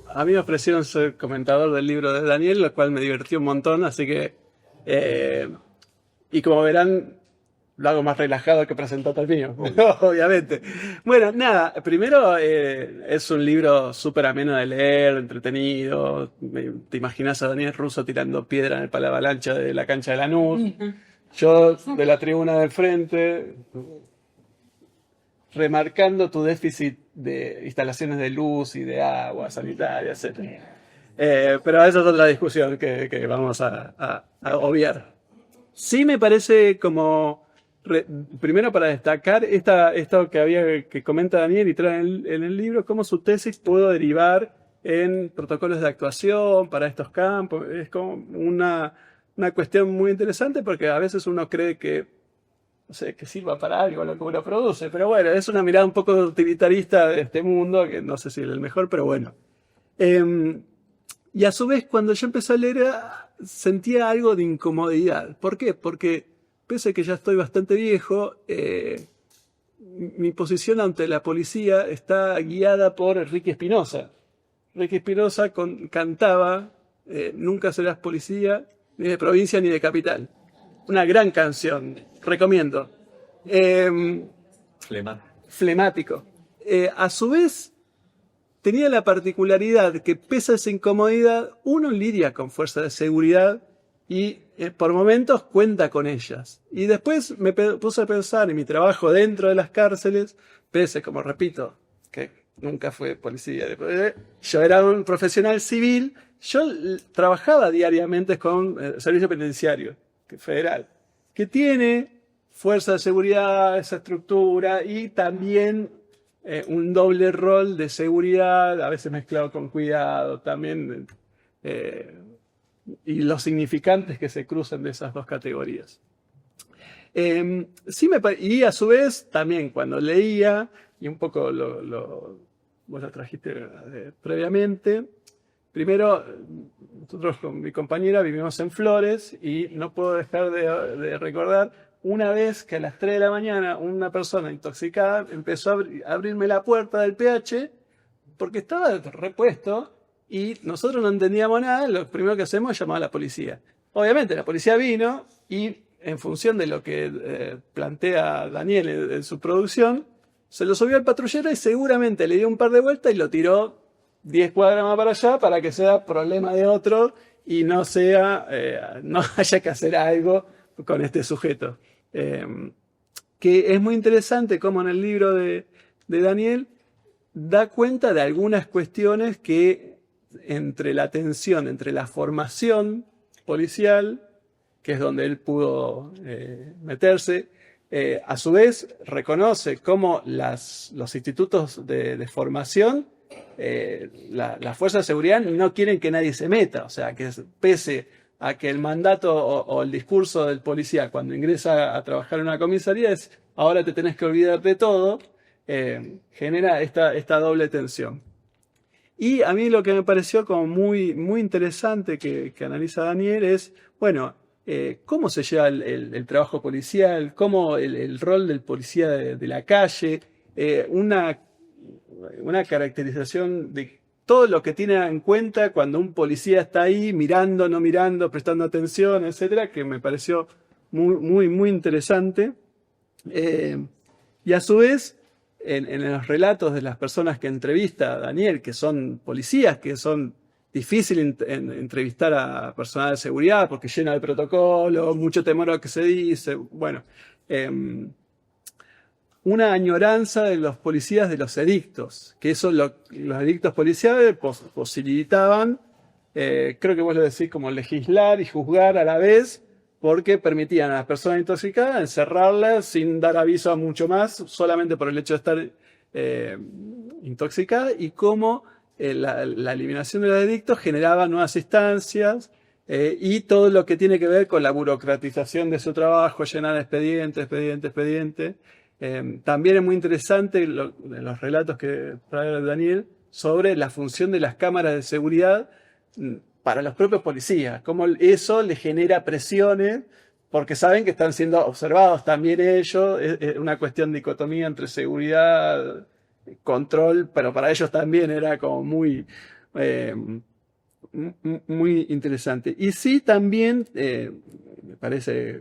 A mí me ofrecieron ser comentador del libro de Daniel, lo cual me divirtió un montón, así que... y como verán, lo hago más relajado que presentarte al mío, obviamente. Bueno, nada, primero es un libro súper ameno de leer, entretenido. Te imaginas a Daniel Russo tirando piedra en el palo avalancha de la cancha de Lanús. Yo de la tribuna del frente, remarcando tu déficit de instalaciones de luz y de agua sanitaria, etc. Pero esa es otra discusión que vamos a obviar. Sí me parece como, primero para destacar esto que comenta Daniel y trae en el libro, cómo su tesis pudo derivar en protocolos de actuación para estos campos. Es como una cuestión muy interesante porque a veces uno cree que, no sé, que sirva para algo lo que uno produce, pero bueno, es una mirada un poco utilitarista de este mundo, que no sé si es el mejor, pero bueno. Y a su vez, cuando yo empecé a leer, sentía algo de incomodidad. ¿Por qué? Porque pese a que ya estoy bastante viejo, mi posición ante la policía está guiada por Ricky Espinosa. Ricky Espinosa cantaba Nunca serás policía, ni de provincia ni de capital. Una gran canción, recomiendo. Flemático. A su vez, tenía la particularidad que, pese a esa incomodidad, uno lidia con fuerzas de seguridad y por momentos cuenta con ellas. Y después me puse a pensar en mi trabajo dentro de las cárceles, pese, como repito, que nunca fue policía. Yo era un profesional civil, yo trabajaba diariamente con el Servicio Penitenciario Federal, que tiene fuerza de seguridad, esa estructura, y también un doble rol de seguridad, a veces mezclado con cuidado, también, y los significantes que se cruzan de esas dos categorías. Y a su vez, también cuando leía, y un poco vos lo trajiste previamente, primero, nosotros con mi compañera vivimos en Flores y no puedo dejar de recordar una vez que a las 3 de la mañana una persona intoxicada empezó a abrirme la puerta del PH porque estaba repuesto y nosotros no entendíamos nada. Lo primero que hacemos es llamar a la policía. Obviamente la policía vino y, en función de lo que plantea Daniel en su producción, se lo subió al patrullero y seguramente le dio un par de vueltas y lo tiró 10 cuadras más para allá para que sea problema de otro y no haya que hacer algo con este sujeto. Que es muy interesante cómo en el libro de Daniel da cuenta de algunas cuestiones que entre la tensión, entre la formación policial, que es donde él pudo meterse, a su vez reconoce cómo los institutos de formación, las fuerzas de seguridad no quieren que nadie se meta, o sea, que pese a que el mandato o el discurso del policía cuando ingresa a trabajar en una comisaría es ahora te tenés que olvidar de todo, genera esta doble tensión. Y a mí lo que me pareció como muy, muy interesante que analiza Daniel es, bueno, cómo se lleva el trabajo policial, cómo el rol del policía de la calle, una caracterización de todo lo que tiene en cuenta cuando un policía está ahí mirando, no mirando, prestando atención, etcétera, que me pareció muy, muy, muy interesante. Y a su vez, en los relatos de las personas que entrevista Daniel, que son policías, que son difíciles entrevistar a personal de seguridad porque llena de protocolo, mucho temor a lo que se dice, bueno, una añoranza de los policías de los edictos, que eso los edictos policiales posibilitaban, creo que vos lo decís, como legislar y juzgar a la vez, porque permitían a las personas intoxicadas encerrarlas sin dar aviso a mucho más, solamente por el hecho de estar intoxicada, y cómo la eliminación de los edictos generaba nuevas instancias, y todo lo que tiene que ver con la burocratización de su trabajo, llenar expediente. También es muy interesante los relatos que trae Daniel sobre la función de las cámaras de seguridad para los propios policías, cómo eso les genera presiones porque saben que están siendo observados también ellos. Es una cuestión de dicotomía entre seguridad, control, pero para ellos también era como muy interesante. Y sí, también me parece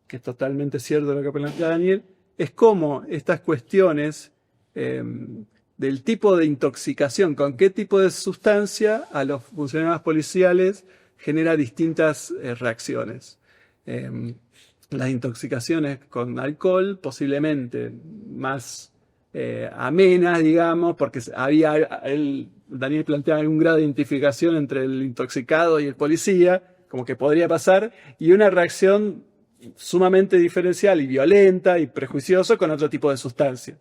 que es totalmente cierto lo que plantea Daniel, es cómo estas cuestiones del tipo de intoxicación, con qué tipo de sustancia a los funcionarios policiales genera distintas reacciones. Las intoxicaciones con alcohol, posiblemente más amenas, digamos, porque Daniel plantea algún grado de identificación entre el intoxicado y el policía, como que podría pasar, y una reacción sumamente diferencial y violenta y prejuiciosa con otro tipo de sustancia.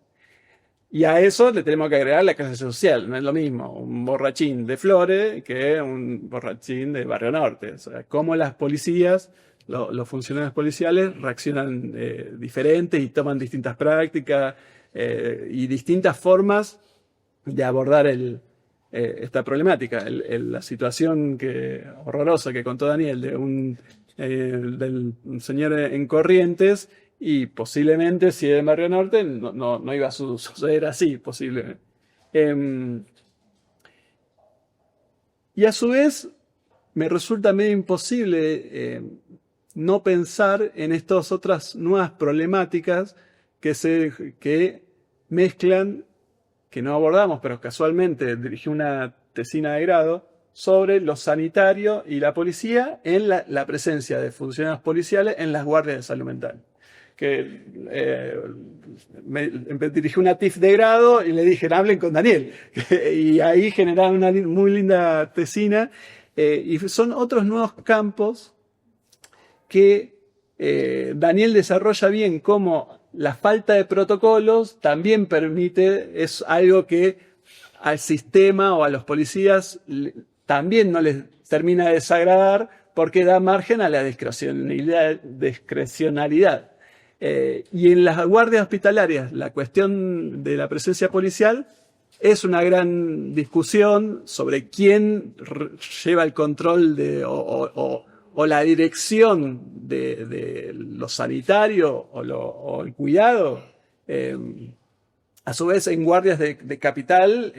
Y a eso le tenemos que agregar la clase social, no es lo mismo un borrachín de Flores que un borrachín de Barrio Norte. O sea, cómo las policías, los funcionarios policiales reaccionan diferentes y toman distintas prácticas y distintas formas de abordar esta problemática. La situación horrorosa que contó Daniel del señor en Corrientes, y posiblemente si es en Barrio Norte no iba a suceder así, posiblemente. Y a su vez me resulta medio imposible no pensar en estas otras nuevas problemáticas que mezclan, que no abordamos, pero casualmente dirigí una tesina de grado sobre lo sanitario y la policía en la presencia de funcionarios policiales en las guardias de salud mental. Que dirigí una TIF de grado y le dije, hablen con Daniel. Y ahí generaron una muy linda tesina. Y son otros nuevos campos que Daniel desarrolla bien, como la falta de protocolos también permite, es algo que al sistema o a los policías también no les termina de desagradar, porque da margen a la discrecionalidad. Y en las guardias hospitalarias, la cuestión de la presencia policial es una gran discusión sobre quién lleva el control o la dirección de lo sanitario o el cuidado. A su vez, en guardias de capital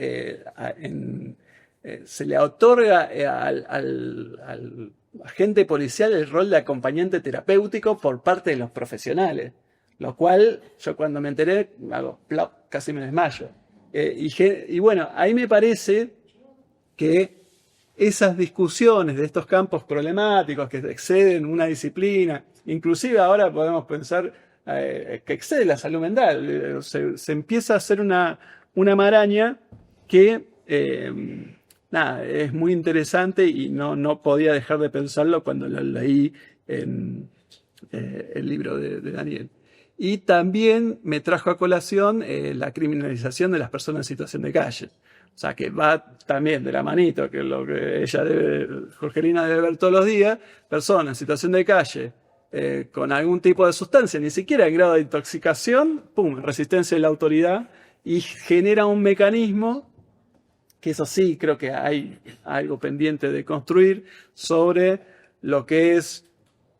se le otorga al agente policial el rol de acompañante terapéutico por parte de los profesionales, lo cual yo cuando me enteré casi me desmayo. Y bueno, ahí me parece que esas discusiones de estos campos problemáticos que exceden una disciplina, inclusive ahora podemos pensar que excede la salud mental, se empieza a hacer una maraña que es muy interesante y no podía dejar de pensarlo cuando lo leí en el libro de Daniel. Y también me trajo a colación la criminalización de las personas en situación de calle. O sea, que va también de la manito, que es lo que Jorgelina debe ver todos los días, personas en situación de calle con algún tipo de sustancia, ni siquiera en grado de intoxicación, resistencia de la autoridad, y genera un mecanismo que eso sí, creo que hay algo pendiente de construir sobre lo que es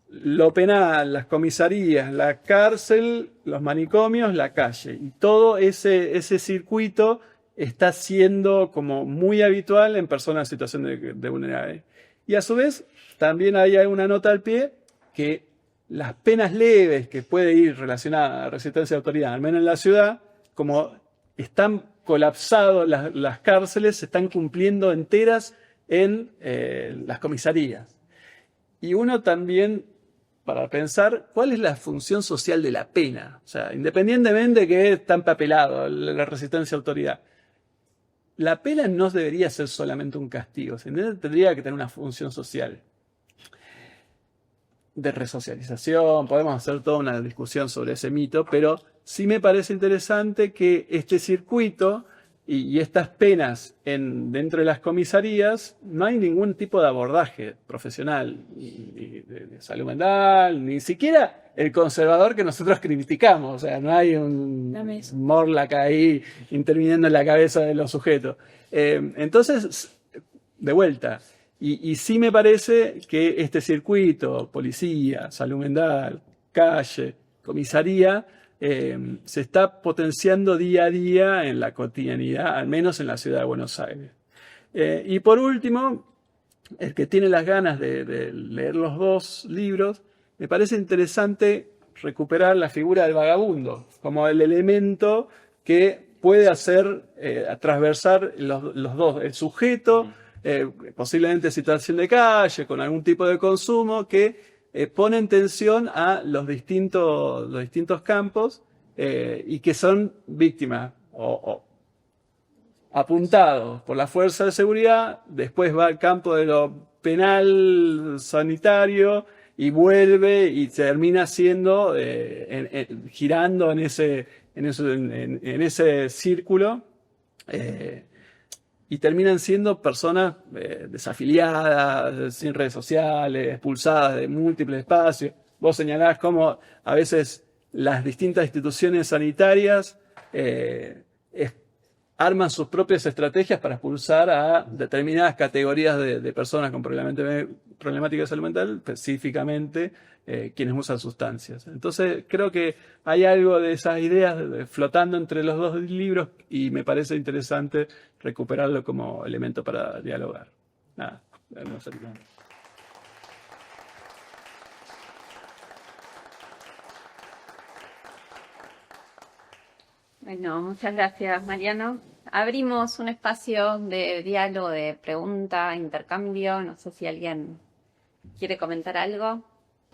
lo penal, las comisarías, la cárcel, los manicomios, la calle. Y todo ese circuito está siendo como muy habitual en personas en situación de vulnerabilidad. Y a su vez, también hay una nota al pie que las penas leves que puede ir relacionada a resistencia de autoridad, al menos en la ciudad, como están colapsados las cárceles, se están cumpliendo enteras en las comisarías. Y uno también, para pensar, ¿cuál es la función social de la pena? O sea, independientemente de que está empapelado la resistencia a autoridad, la pena no debería ser solamente un castigo, tendría que tener una función social de resocialización. Podemos hacer toda una discusión sobre ese mito, pero sí me parece interesante que este circuito y estas penas dentro de las comisarías no hay ningún tipo de abordaje profesional, ni de salud mental, ni siquiera el conservador que nosotros criticamos. O sea, no hay un Morlac ahí interviniendo en la cabeza de los sujetos. Entonces, de vuelta, y sí me parece que este circuito, policía, salud mental, calle, comisaría, se está potenciando día a día en la cotidianidad, al menos en la ciudad de Buenos Aires. Y por último, el que tiene las ganas de leer los dos libros, me parece interesante recuperar la figura del vagabundo como el elemento que puede hacer transversar los dos, el sujeto, posiblemente en situación de calle, con algún tipo de consumo, que pone en tensión a los distintos campos y que son víctimas o apuntados por la fuerza de seguridad, después va al campo de lo penal, sanitario, y vuelve y termina siendo, girando en ese círculo, y terminan siendo personas desafiliadas, sin redes sociales, expulsadas de múltiples espacios. Vos señalás cómo a veces las distintas instituciones sanitarias arman sus propias estrategias para expulsar a determinadas categorías de personas con problemática de salud mental, específicamente quienes usan sustancias. Entonces creo que hay algo de esas ideas flotando entre los dos libros y me parece interesante recuperarlo como elemento para dialogar. Nada, no sé. Bueno, muchas gracias, Mariano. Abrimos un espacio de diálogo, de pregunta, intercambio. No sé si alguien quiere comentar algo.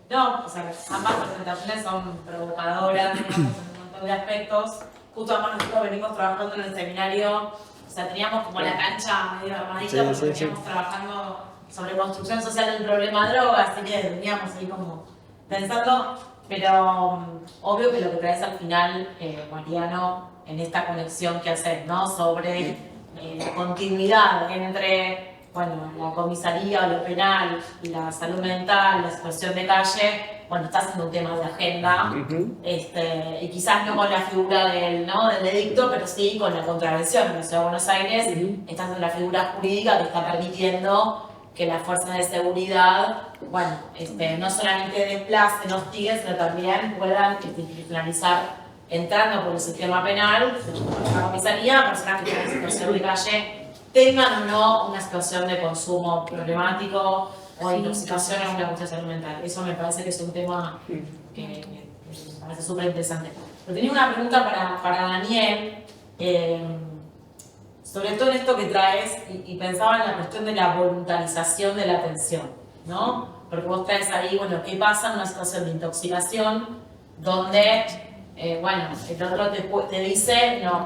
No, o sea, ambas presentaciones son provocadoras, digamos, en un montón de aspectos. Justo además nosotros venimos trabajando en el seminario, o sea, teníamos como la cancha medio armadita porque veníamos trabajando sobre construcción social del problema droga, así que veníamos ahí como pensando, pero obvio que lo que traes al final, Mariano, en esta conexión que haces, ¿no? Sobre la continuidad entre, bueno, la comisaría o lo penal, la salud mental, la situación de calle, bueno, está siendo un tema de agenda, y quizás no con la figura del edicto, pero sí con la contravención. En la Ciudad de Buenos Aires está siendo la figura jurídica que está permitiendo que las fuerzas de seguridad, bueno, no solamente desplacen, hostiguen, sino también puedan institucionalizar, entrando por el sistema penal, la comisaría, personas que tienen situación de calle, tengan o no una situación de consumo problemático o de intoxicación en una cuestión salud mental. Eso me parece que es un tema que me parece súper interesante. Pero tenía una pregunta para Daniel, sobre todo en esto que traes, y pensaba en la cuestión de la voluntarización de la atención, ¿no? Porque vos traes ahí, bueno, ¿qué pasa en una situación de intoxicación donde, bueno, el otro te dice, no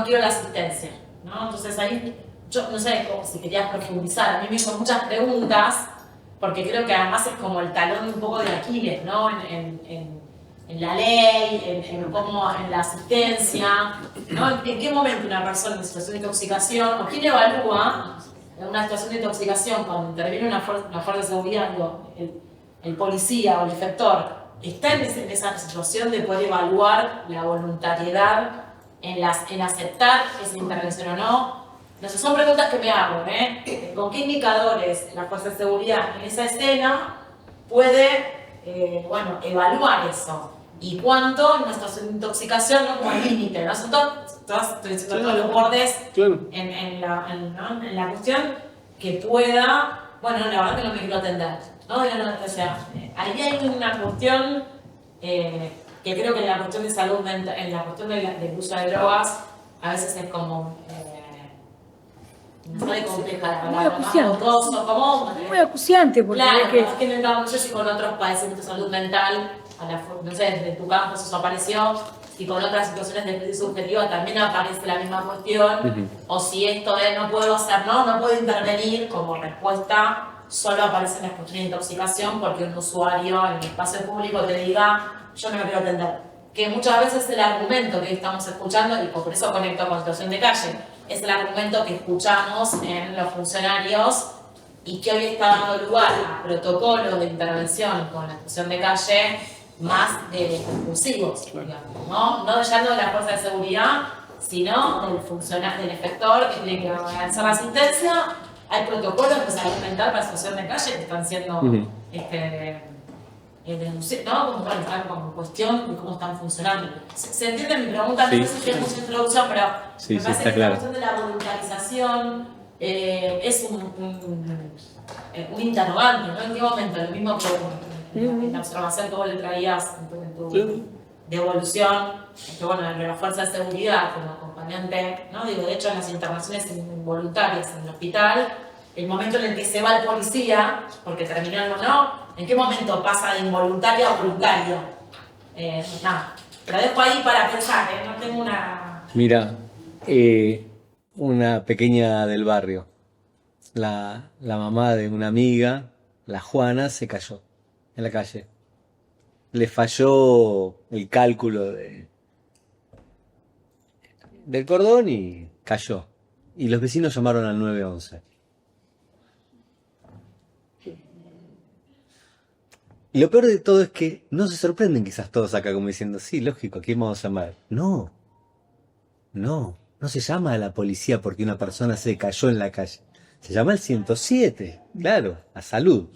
quiero la asistencia, ¿no? Entonces ahí, yo no sé si querías profundizar, a mí me hizo muchas preguntas, porque creo que además es como el talón un poco de Aquiles, ¿no? En la ley, en la asistencia, ¿no? ¿En qué momento una persona en situación de intoxicación, o quién evalúa en una situación de intoxicación cuando interviene una fuerza de seguridad, el policía o el efector, está en esa situación de poder evaluar la voluntariedad en aceptar esa intervención o no? No sé, son preguntas que me hago, ¿con qué indicadores la fuerza de seguridad en esa escena puede, bueno, evaluar eso? Y cuánto en una situación de intoxicación, ¿no? Como el límite, ¿no? Son todos los bordes en la cuestión que pueda, bueno, la verdad que no me quiero atender, ¿no? O sea, ahí hay una cuestión que creo que en la cuestión de salud mental, en la cuestión del uso de drogas, a veces es como muy compleja la palabra, muy acuciante, porque claro, es que no sé si con otros padecimientos de salud mental, no sé, desde tu campo eso apareció, si con otras situaciones de crisis subjetiva también aparece la misma cuestión, o si esto de no puedo hacer, no puedo intervenir como respuesta, solo aparece en la cuestión de intoxicación porque un usuario en el espacio público te diga, yo no me quiero atender. Que muchas veces es el argumento que estamos escuchando, y por eso conecto con situación de calle, es el argumento que escuchamos en los funcionarios y que hoy está dando lugar a protocolos de intervención con la situación de calle más impulsivos, digamos, ¿no? Ya no de la fuerza de seguridad, sino del efector que tiene que hacer la asistencia. Hay protocolos de salud mental para la situación de calle que están siendo denunciados, ¿no? Como, bueno, están como cuestión de cómo están funcionando. ¿Se entiende mi pregunta? No sé si es mucha introducción, pero me parece que la cuestión de la voluntarización es un interrogante, ¿no? ¿En qué momento? Lo mismo que en la observación que vos le traías en tu devolución, que bueno, de la fuerza de seguridad como acompañante, ¿no? Digo, de hecho en las internaciones involuntarias en el hospital, el momento en el que se va el policía, porque terminó algo, ¿no? ¿En qué momento pasa de involuntario a voluntario? Nada, lo dejo ahí para pensar, no tengo una... Mira, una pequeña del barrio. La mamá de una amiga, la Juana, se cayó en la calle. Le falló el cálculo del cordón y cayó. Y los vecinos llamaron al 911. Y lo peor de todo es que no se sorprenden quizás todos acá como diciendo, sí, lógico, ¿a quién vamos a llamar? No se llama a la policía porque una persona se cayó en la calle. Se llama el 107, claro, a salud.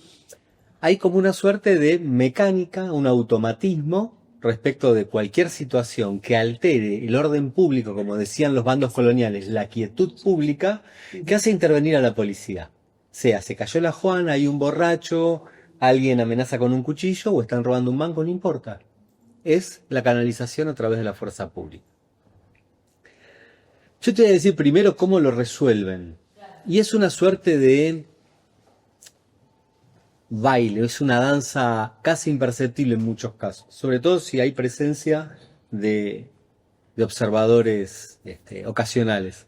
Hay como una suerte de mecánica, un automatismo respecto de cualquier situación que altere el orden público, como decían los bandos coloniales, la quietud pública, que hace intervenir a la policía. Sea, se cayó la Juana, hay un borracho, alguien amenaza con un cuchillo o están robando un banco, no importa. Es la canalización a través de la fuerza pública. Yo te voy a decir primero cómo lo resuelven. Y es una suerte de baile, es una danza casi imperceptible en muchos casos, sobre todo si hay presencia de observadores ocasionales.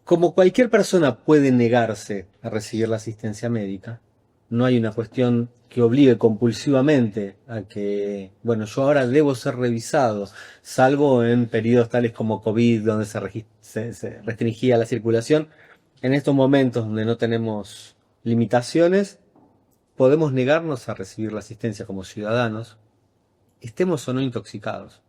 Como cualquier persona puede negarse a recibir la asistencia médica, no hay una cuestión que obligue compulsivamente a que, bueno, yo ahora debo ser revisado, salvo en periodos tales como COVID, donde se restringía la circulación. En estos momentos donde no tenemos limitaciones, podemos negarnos a recibir la asistencia como ciudadanos, estemos o no intoxicados.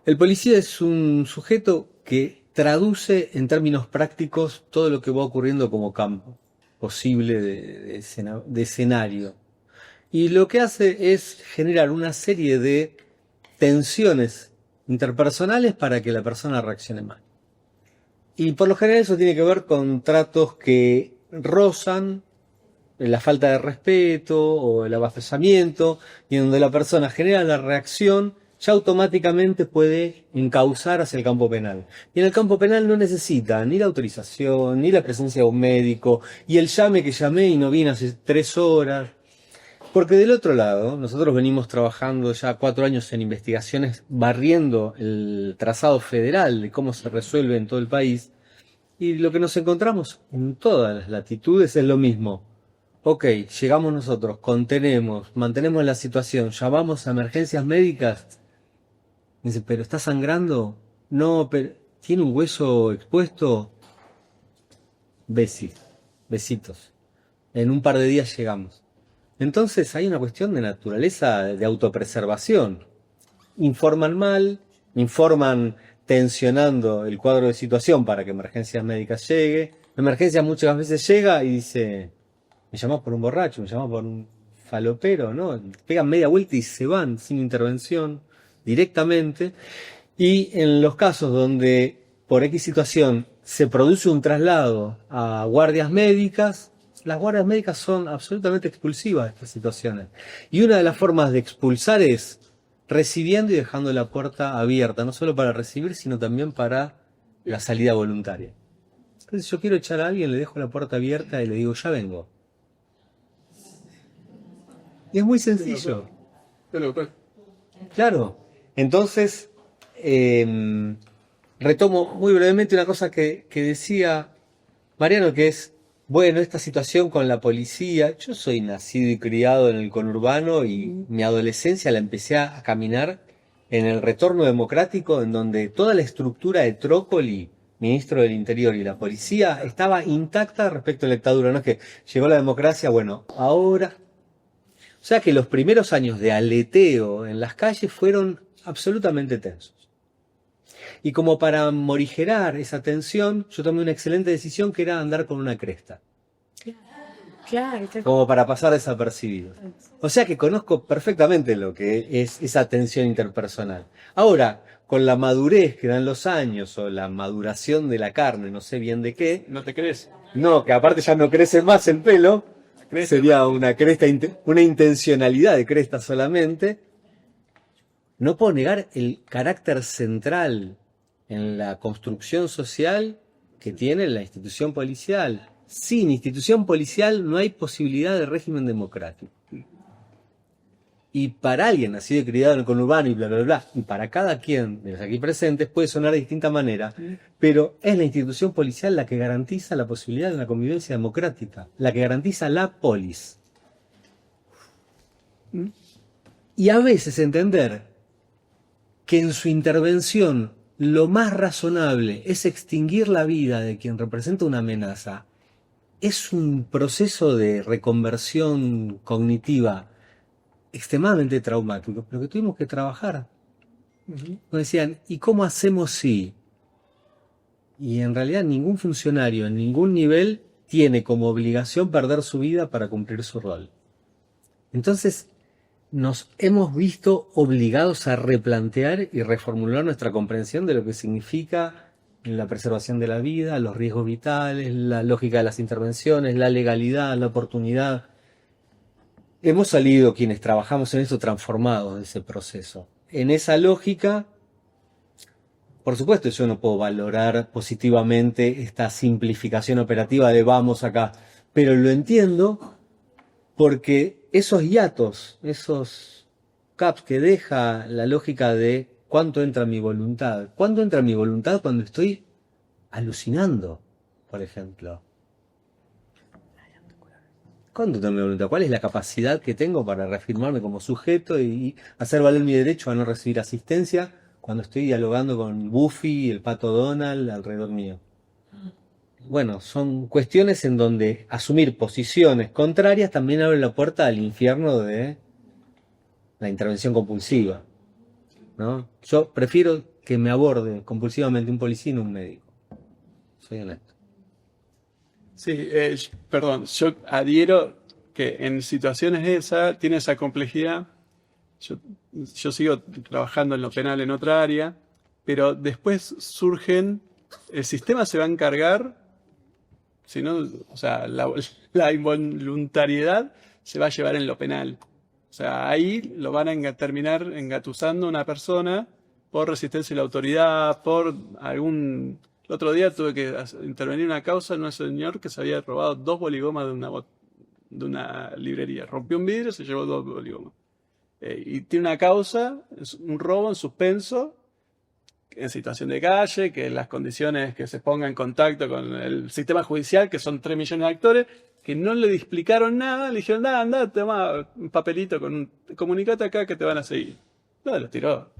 El policía es un sujeto que traduce en términos prácticos todo lo que va ocurriendo como campo posible de escenario. Y lo que hace es generar una serie de tensiones interpersonales para que la persona reaccione mal. Y por lo general eso tiene que ver con tratos que rozan la falta de respeto o el avasallamiento, y en donde la persona genera la reacción, ya automáticamente puede encauzar hacia el campo penal. Y en el campo penal no necesita ni la autorización, ni la presencia de un médico, y el llame que llamé y no vine hace 3 horas. Porque del otro lado, nosotros venimos trabajando ya 4 años en investigaciones, barriendo el trazado federal de cómo se resuelve en todo el país, y lo que nos encontramos en todas las latitudes es lo mismo. Ok, llegamos nosotros, contenemos, mantenemos la situación, llamamos a emergencias médicas. Dice, ¿pero está sangrando? No, pero ¿tiene un hueso expuesto? Besitos. En un par de días llegamos. Entonces hay una cuestión de naturaleza de autopreservación. Informan mal, informan tensionando el cuadro de situación para que emergencias médicas llegue. Emergencias muchas veces llega y dice, me llamás por un borracho, me llamás por un falopero, ¿no? Pegan media vuelta y se van sin intervención directamente. Y en los casos donde por X situación se produce un traslado a guardias médicas, las guardias médicas son absolutamente expulsivas de estas situaciones. Y una de las formas de expulsar es recibiendo y dejando la puerta abierta, no solo para recibir, sino también para la salida voluntaria. Entonces, yo quiero echar a alguien, le dejo la puerta abierta y le digo, ya vengo. Y es muy sencillo. Claro. Entonces, retomo muy brevemente una cosa que decía Mariano, que es, bueno, esta situación con la policía. Yo soy nacido y criado en el conurbano y mi adolescencia la empecé a caminar en el retorno democrático, en donde toda la estructura de Trócoli, ministro del Interior, y la policía estaba intacta respecto a la dictadura. No es que llegó la democracia, bueno, ahora... O sea que los primeros años de aleteo en las calles fueron absolutamente tensos. Y como para morigerar esa tensión, yo tomé una excelente decisión que era andar con una cresta. Claro. Como para pasar desapercibido. O sea que conozco perfectamente lo que es esa tensión interpersonal. Ahora, con la madurez que dan los años o la maduración de la carne, no sé bien de qué. ¿No te crees? No, que aparte ya no crece más el pelo. Cresta. una cresta, una intencionalidad de cresta solamente. No puedo negar el carácter central en la construcción social que tiene la institución policial. Sin institución policial no hay posibilidad de régimen democrático. Y para alguien nacido y criado en el conurbano y bla, bla, bla, y para cada quien de los aquí presentes puede sonar de distinta manera, pero es la institución policial la que garantiza la posibilidad de una convivencia democrática, la que garantiza la polis. Y a veces entender que en su intervención lo más razonable es extinguir la vida de quien representa una amenaza, es un proceso de reconversión cognitiva extremadamente traumático, pero que tuvimos que trabajar. Nos decían, ¿y cómo hacemos si? Y en realidad ningún funcionario en ningún nivel tiene como obligación perder su vida para cumplir su rol. Entonces nos hemos visto obligados a replantear y reformular nuestra comprensión de lo que significa la preservación de la vida, los riesgos vitales, la lógica de las intervenciones, la legalidad, la oportunidad. Hemos salido quienes trabajamos en esto transformados de ese proceso. En esa lógica, por supuesto, yo no puedo valorar positivamente esta simplificación operativa de vamos acá, pero lo entiendo porque esos hiatos, esos gaps que deja la lógica de cuánto entra mi voluntad. ¿Cuánto entra mi voluntad cuando estoy alucinando, por ejemplo? ¿Cuánto tengo mi voluntad? ¿Cuál es la capacidad que tengo para reafirmarme como sujeto y hacer valer mi derecho a no recibir asistencia cuando estoy dialogando con Buffy y el pato Donald alrededor mío? Bueno, son cuestiones en donde asumir posiciones contrarias también abre la puerta al infierno de la intervención compulsiva, ¿no? Yo prefiero que me aborde compulsivamente un policía y no un médico. Soy honesto. Sí, perdón, yo adhiero que en situaciones esas tiene esa complejidad. Yo sigo trabajando en lo penal en otra área, pero después surgen, el sistema se va a encargar, si no, o sea, la involuntariedad se va a llevar en lo penal. O sea, ahí lo van a terminar engatusando a una persona por resistencia a la autoridad, por algún... El otro día tuve que intervenir en una causa en un señor que se había robado 2 boligomas de una librería. Rompió un vidrio y se llevó 2 boligomas. Y tiene una causa, un robo en suspenso, en situación de calle, que las condiciones que se ponga en contacto con el sistema judicial, que son 3 millones de actores, que no le explicaron nada, le dijeron, anda, toma un papelito con un comunicate acá que te van a seguir. No, lo tiró.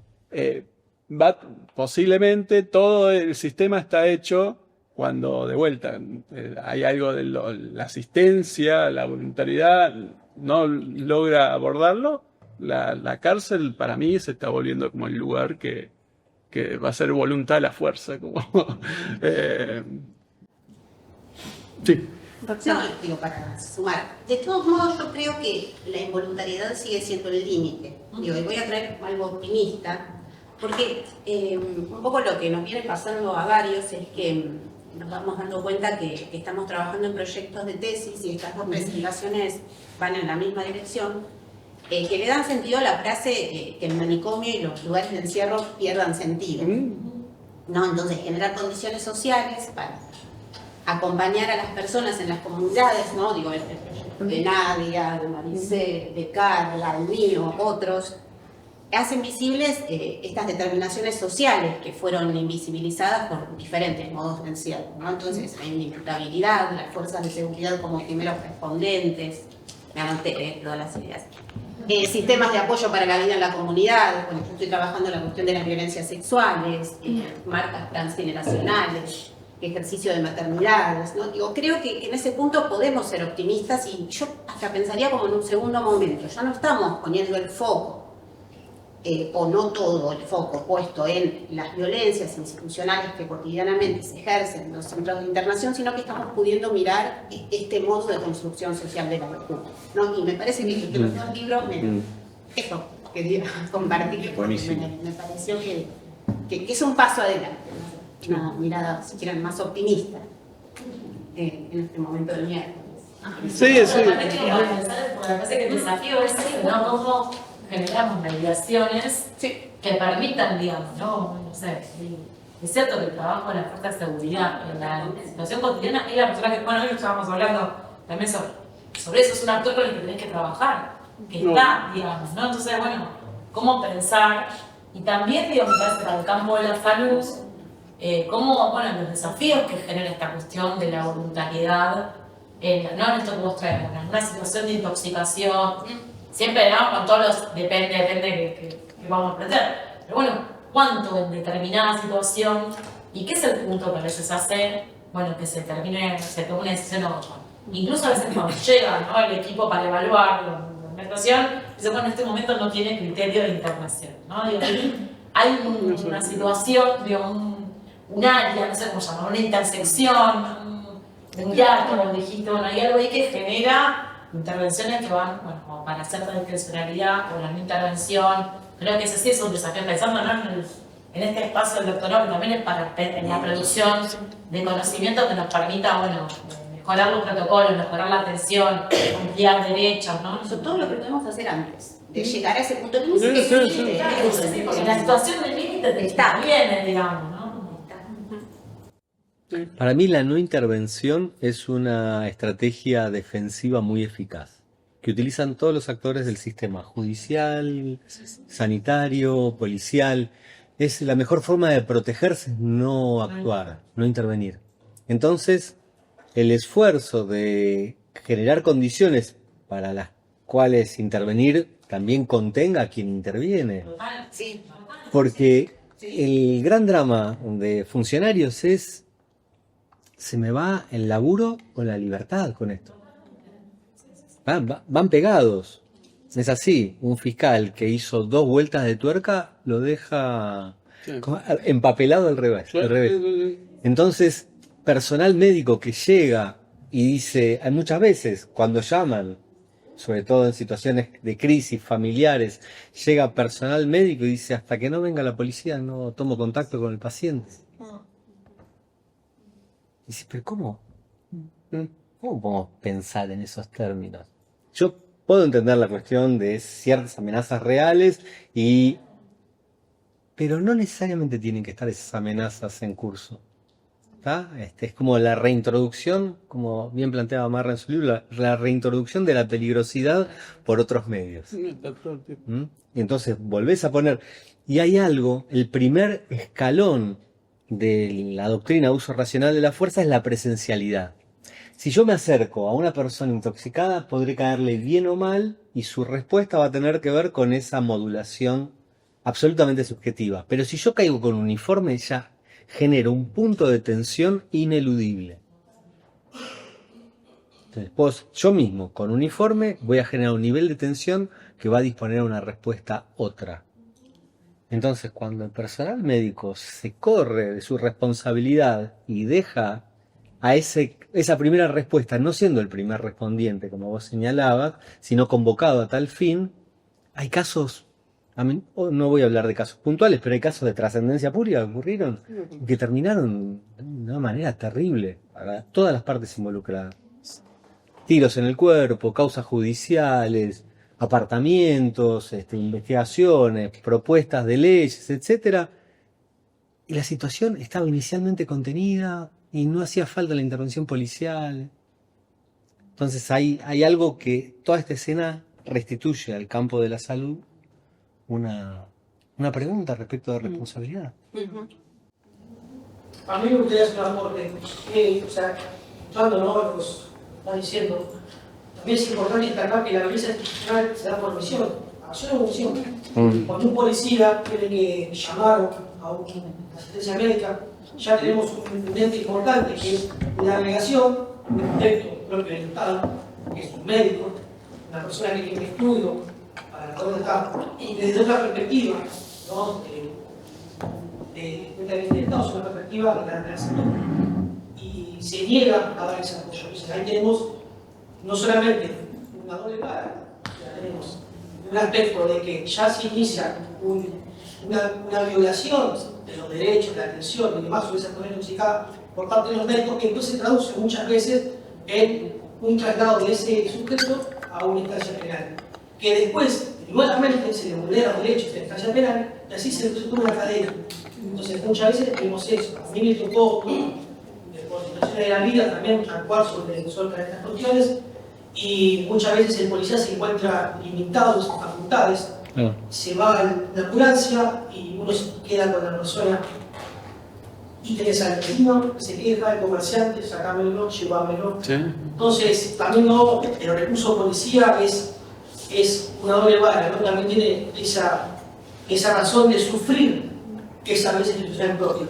Posiblemente todo el sistema está hecho cuando, de vuelta, hay algo de la asistencia, la voluntariedad, no logra abordarlo. La cárcel para mí se está volviendo como el lugar que va a ser voluntad a la fuerza. Como, sí. No, digo, para sumar. De todos modos, yo creo que la involuntariedad sigue siendo el límite. Digo, y voy a traer algo optimista, porque un poco lo que nos viene pasando a varios es que nos vamos dando cuenta que estamos trabajando en proyectos de tesis y estas 2 presentaciones van en la misma dirección, que le dan sentido a la frase que el manicomio y los lugares de encierro pierdan sentido. ¿No? Entonces, generar condiciones sociales para acompañar a las personas en las comunidades, ¿no? Digo, el proyecto de Nadia, de Maricé, de Carla, el mío, otros, hacen visibles estas determinaciones sociales que fueron invisibilizadas por diferentes modos de encierro, ¿no? Entonces hay una imputabilidad, las fuerzas de seguridad como primeros respondentes, me anoté todas las ideas. Sistemas de apoyo para la vida en la comunidad, bueno, yo estoy trabajando en la cuestión de las violencias sexuales, marcas transgeneracionales, ejercicio de maternidades, ¿no? Digo, creo que en ese punto podemos ser optimistas y yo hasta pensaría como en un segundo momento, ya no estamos poniendo el foco o no todo el foco puesto en las violencias institucionales que cotidianamente se ejercen en los centros de internación, sino que estamos pudiendo mirar este modo de construcción social de la locura, ¿no? Y me parece que los 2 libros, eso quería compartir, porque me pareció que es un paso adelante, ¿no? Una mirada, si quieren, más optimista en este momento del miércoles. Sí, sí. Porque me parece que el desafío es ese, ¿no? Cómo generamos mediaciones que permitan, digamos, no sé, es cierto que el trabajo en la fuerza de seguridad, en la situación cotidiana, es la persona que, bueno, hoy estábamos hablando también sobre eso, es un actor con el que tenés que trabajar, que está, digamos, ¿no? Entonces, bueno, cómo pensar, y también, digamos, me parece para el campo de la salud, cómo, bueno, los desafíos que genera esta cuestión de la voluntariedad, no en esto que vos traes, en una situación de intoxicación, siempre, ¿no? Con todos los, depende que vamos a aprender, pero bueno, cuánto en determinada situación y qué es el punto que a veces hace, bueno, que se tome una decisión o otra. Incluso a veces cuando llega, ¿no?, el equipo para evaluar la implementación, dice, bueno, en este momento no tiene criterio de internación, ¿no? Digo, hay una situación, digo, un área, no sé cómo llamarlo, una intersección, un hiato, como dijiste, bueno, hay algo ahí que genera intervenciones que van, bueno, como para cierta discrecionalidad o la no intervención. Creo que ese sí es un desafío, pensando, ¿no?, en este espacio del doctorado, que también es para en la producción de conocimiento que nos permita, bueno, mejorar los protocolos, mejorar la atención, ampliar derechos, ¿no? Eso todo lo que podemos hacer antes, de llegar a ese punto de límite. Sí, porque la situación del límite te está bien, digamos, ¿no? Para mí la no intervención es una estrategia defensiva muy eficaz, que utilizan todos los actores del sistema judicial, sanitario, policial. Es la mejor forma de protegerse, no actuar, no intervenir. Entonces, el esfuerzo de generar condiciones para las cuales intervenir también contenga a quien interviene. Porque el gran drama de funcionarios es, se me va el laburo o la libertad con esto. Van pegados. Es así, un fiscal que hizo 2 vueltas de tuerca lo deja empapelado al revés. Entonces, personal médico que llega y dice, hay muchas veces cuando llaman, sobre todo en situaciones de crisis familiares, llega personal médico y dice, hasta que no venga la policía no tomo contacto con el paciente. Y dice, pero ¿cómo? ¿Cómo podemos pensar en esos términos? Yo puedo entender la cuestión de ciertas amenazas reales, pero no necesariamente tienen que estar esas amenazas en curso. ¿Está? Es como la reintroducción, como bien planteaba Marra en su libro, la reintroducción de la peligrosidad por otros medios. Y entonces volvés a poner, y hay algo, el primer escalón de la doctrina de uso racional de la fuerza es la presencialidad. Si yo me acerco a una persona intoxicada, podré caerle bien o mal, y su respuesta va a tener que ver con esa modulación absolutamente subjetiva. Pero si yo caigo con uniforme, ya genero un punto de tensión ineludible. Entonces, yo mismo, con uniforme, voy a generar un nivel de tensión que va a disponer a una respuesta otra. Entonces, cuando el personal médico se corre de su responsabilidad y deja a esa primera respuesta, no siendo el primer respondiente, como vos señalabas, sino convocado a tal fin, hay casos, no voy a hablar de casos puntuales, pero hay casos de trascendencia pública que ocurrieron, que terminaron de una manera terrible para todas las partes involucradas. Tiros en el cuerpo, causas judiciales, apartamientos, investigaciones, propuestas de leyes, etc. Y la situación estaba inicialmente contenida y no hacía falta la intervención policial. Entonces hay algo que toda esta escena restituye al campo de la salud una pregunta respecto de responsabilidad. A mí me gustaría hacer un aporte. O sea, escuchando, ¿no?, pues está diciendo, también es importante destacar que la violencia institucional se da por misión, acción o omisión. Cuando un policía tiene que llamar a una asistencia médica, ya tenemos un intendente importante que es una delegación, un arquitecto propio del Estado, que es un médico, una persona que tiene un estudio para el poder del Estado, y desde otra perspectiva, ¿no?, del Estado, es una perspectiva de la salud, y se niega a dar ese apoyo. Entonces, ahí tenemos no solamente una doble cara, ya tenemos un aspecto de que ya se inicia una violación de los derechos, de la atención y demás sobre esa persona intoxicada por parte de los médicos, que entonces se traduce muchas veces en un traslado de ese sujeto a una instancia penal. Que después, nuevamente, se le vulneran los derechos de la instancia penal y así se produce una cadena. Entonces, muchas veces tenemos eso. A mí me tocó, por situaciones de la vida, también actuar sobre estas cuestiones y muchas veces el policía se encuentra limitado en sus facultades, se va a la ambulancia y uno se queda con la persona y tenés al vecino que se queja, el comerciante, sacámelo, llevámelo. Sí. Entonces, también el recurso policía es una doble vara, ¿no? También tiene esa razón de sufrir esa vez institucional propia.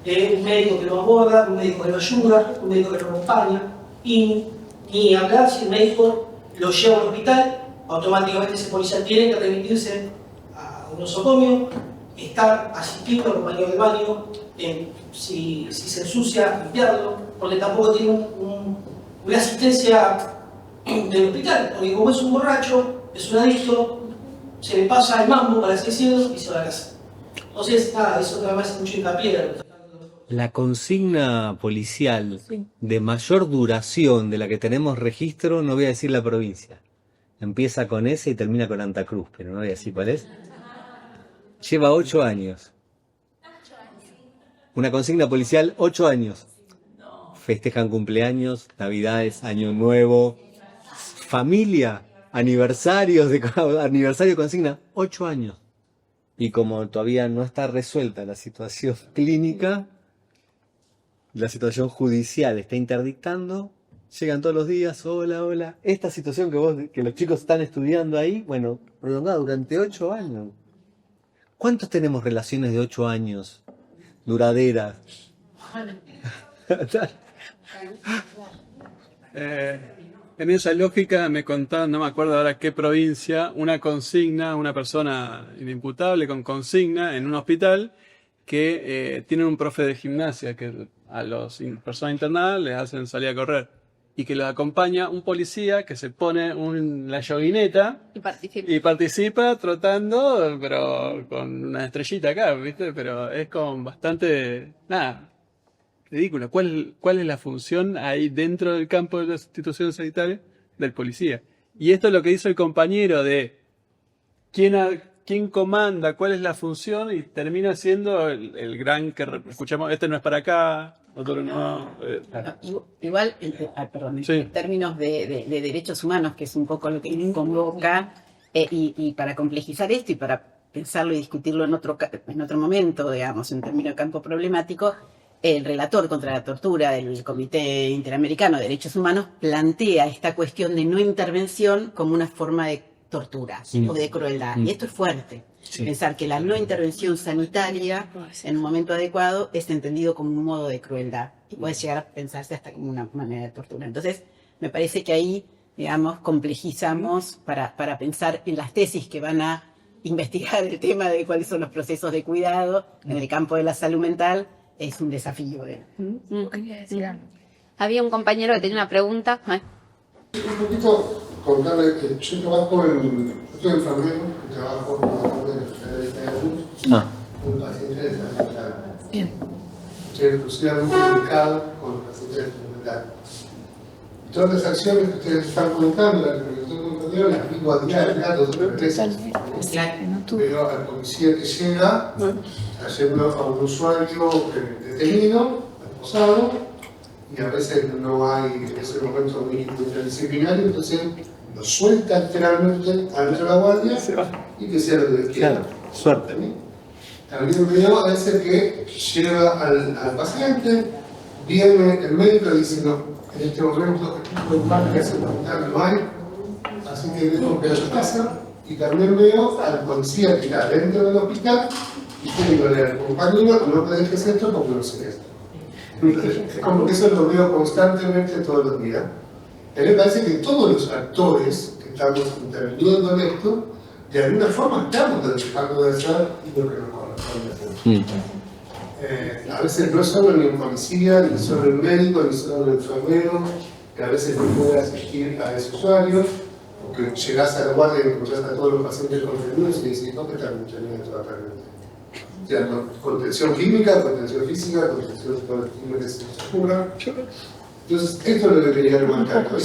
Un médico que lo aborda, un médico que lo ayuda, un médico que lo acompaña, y ni hablar si el médico lo lleva al hospital, automáticamente ese policía tiene que remitirse a un nosocomio, estar asistido al compañero de baño, si se ensucia, limpiarlo, porque tampoco tiene una asistencia del hospital, porque como es un borracho, es un adicto, se le pasa el mambo, para así decirlo, y se va a casa. Entonces, eso nada más es mucho hincapié. La consigna policial de mayor duración de la que tenemos registro, no voy a decir la provincia. Empieza con S y termina con Santa Cruz, pero no voy a decir cuál es. Lleva 8 años. Una consigna policial, 8 años. Festejan cumpleaños, navidades, año nuevo, familia, aniversario de consigna, 8 años. Y como todavía no está resuelta la situación clínica, la situación judicial está interdictando, llegan todos los días, hola. Esta situación que los chicos están estudiando ahí, bueno, prolongada durante 8 años. ¿Cuántos tenemos relaciones de 8 años? Duraderas. En esa lógica me contaban, no me acuerdo ahora qué provincia, una persona inimputable con consigna en un hospital que tienen un profe de gimnasia que a las personas internadas les hacen salir a correr y que los acompaña un policía que se pone la yoguineta y participa trotando, pero con una estrellita acá, ¿viste? Pero es con bastante, ridículo. ¿Cuál es la función ahí dentro del campo de las instituciones sanitarias del policía? Y esto es lo que hizo el compañero de quién comanda, cuál es la función, y termina siendo el gran que escuchamos, este no es para acá, otro no. Igual, en términos de derechos humanos, que es un poco lo que convoca, y para complejizar esto y para pensarlo y discutirlo en otro momento, digamos, en términos de campo problemático, el relator contra la tortura del Comité Interamericano de Derechos Humanos plantea esta cuestión de no intervención como una forma de tortura o de crueldad. Y esto es fuerte. Pensar que la no intervención sanitaria en un momento adecuado es entendido como un modo de crueldad. Y puede llegar a pensarse hasta como una manera de tortura. Entonces, me parece que ahí, digamos, complejizamos para pensar en las tesis que van a investigar el tema de cuáles son los procesos de cuidado en el campo de la salud mental. Es un desafío. Había un compañero que tenía una pregunta. Un poquito contarle que yo trabajo soy enfermero, que trabajo en la Secretaría de Salud, con pacientes de salud mental. Bien. Estoy exclusivamente dedicado con pacientes de salud mental. Y todas las acciones que ustedes están comentando, las que me estoy contando, las vivo a diario, 2 o 3 veces. Pero al policía que llega, haciendo a un usuario detenido, acusado, y a veces no hay en ese momento un interdisciplinario, entonces lo suelta literalmente adentro de la guardia y que sea lo que quiera. Claro, suerte. También veo a veces que llega al paciente, viene el médico y dice: no, en este momento el tipo de impacto que hace hospital no hay, así que dejo que a su casa. Y también veo al policía que está dentro del hospital y tiene al compañero: no puedes hacer esto porque no sé esto. Es como que eso lo veo constantemente todos los días. A mí me parece que todos los actores que estamos interviniendo en esto, de alguna forma estamos dejando de hacer lo que nos corresponde hacer. A veces no es solo ni un policía, ni solo el médico, ni solo el enfermero, que a veces no puede asistir a ese usuario, porque llegás a la guardia y encontrás a todos los pacientes contenidos y decís: ¿dónde está el tratamiento? O sea, contención química, contención física, contención por el química que se ocurra. Entonces, esto es lo que quería remarcar. No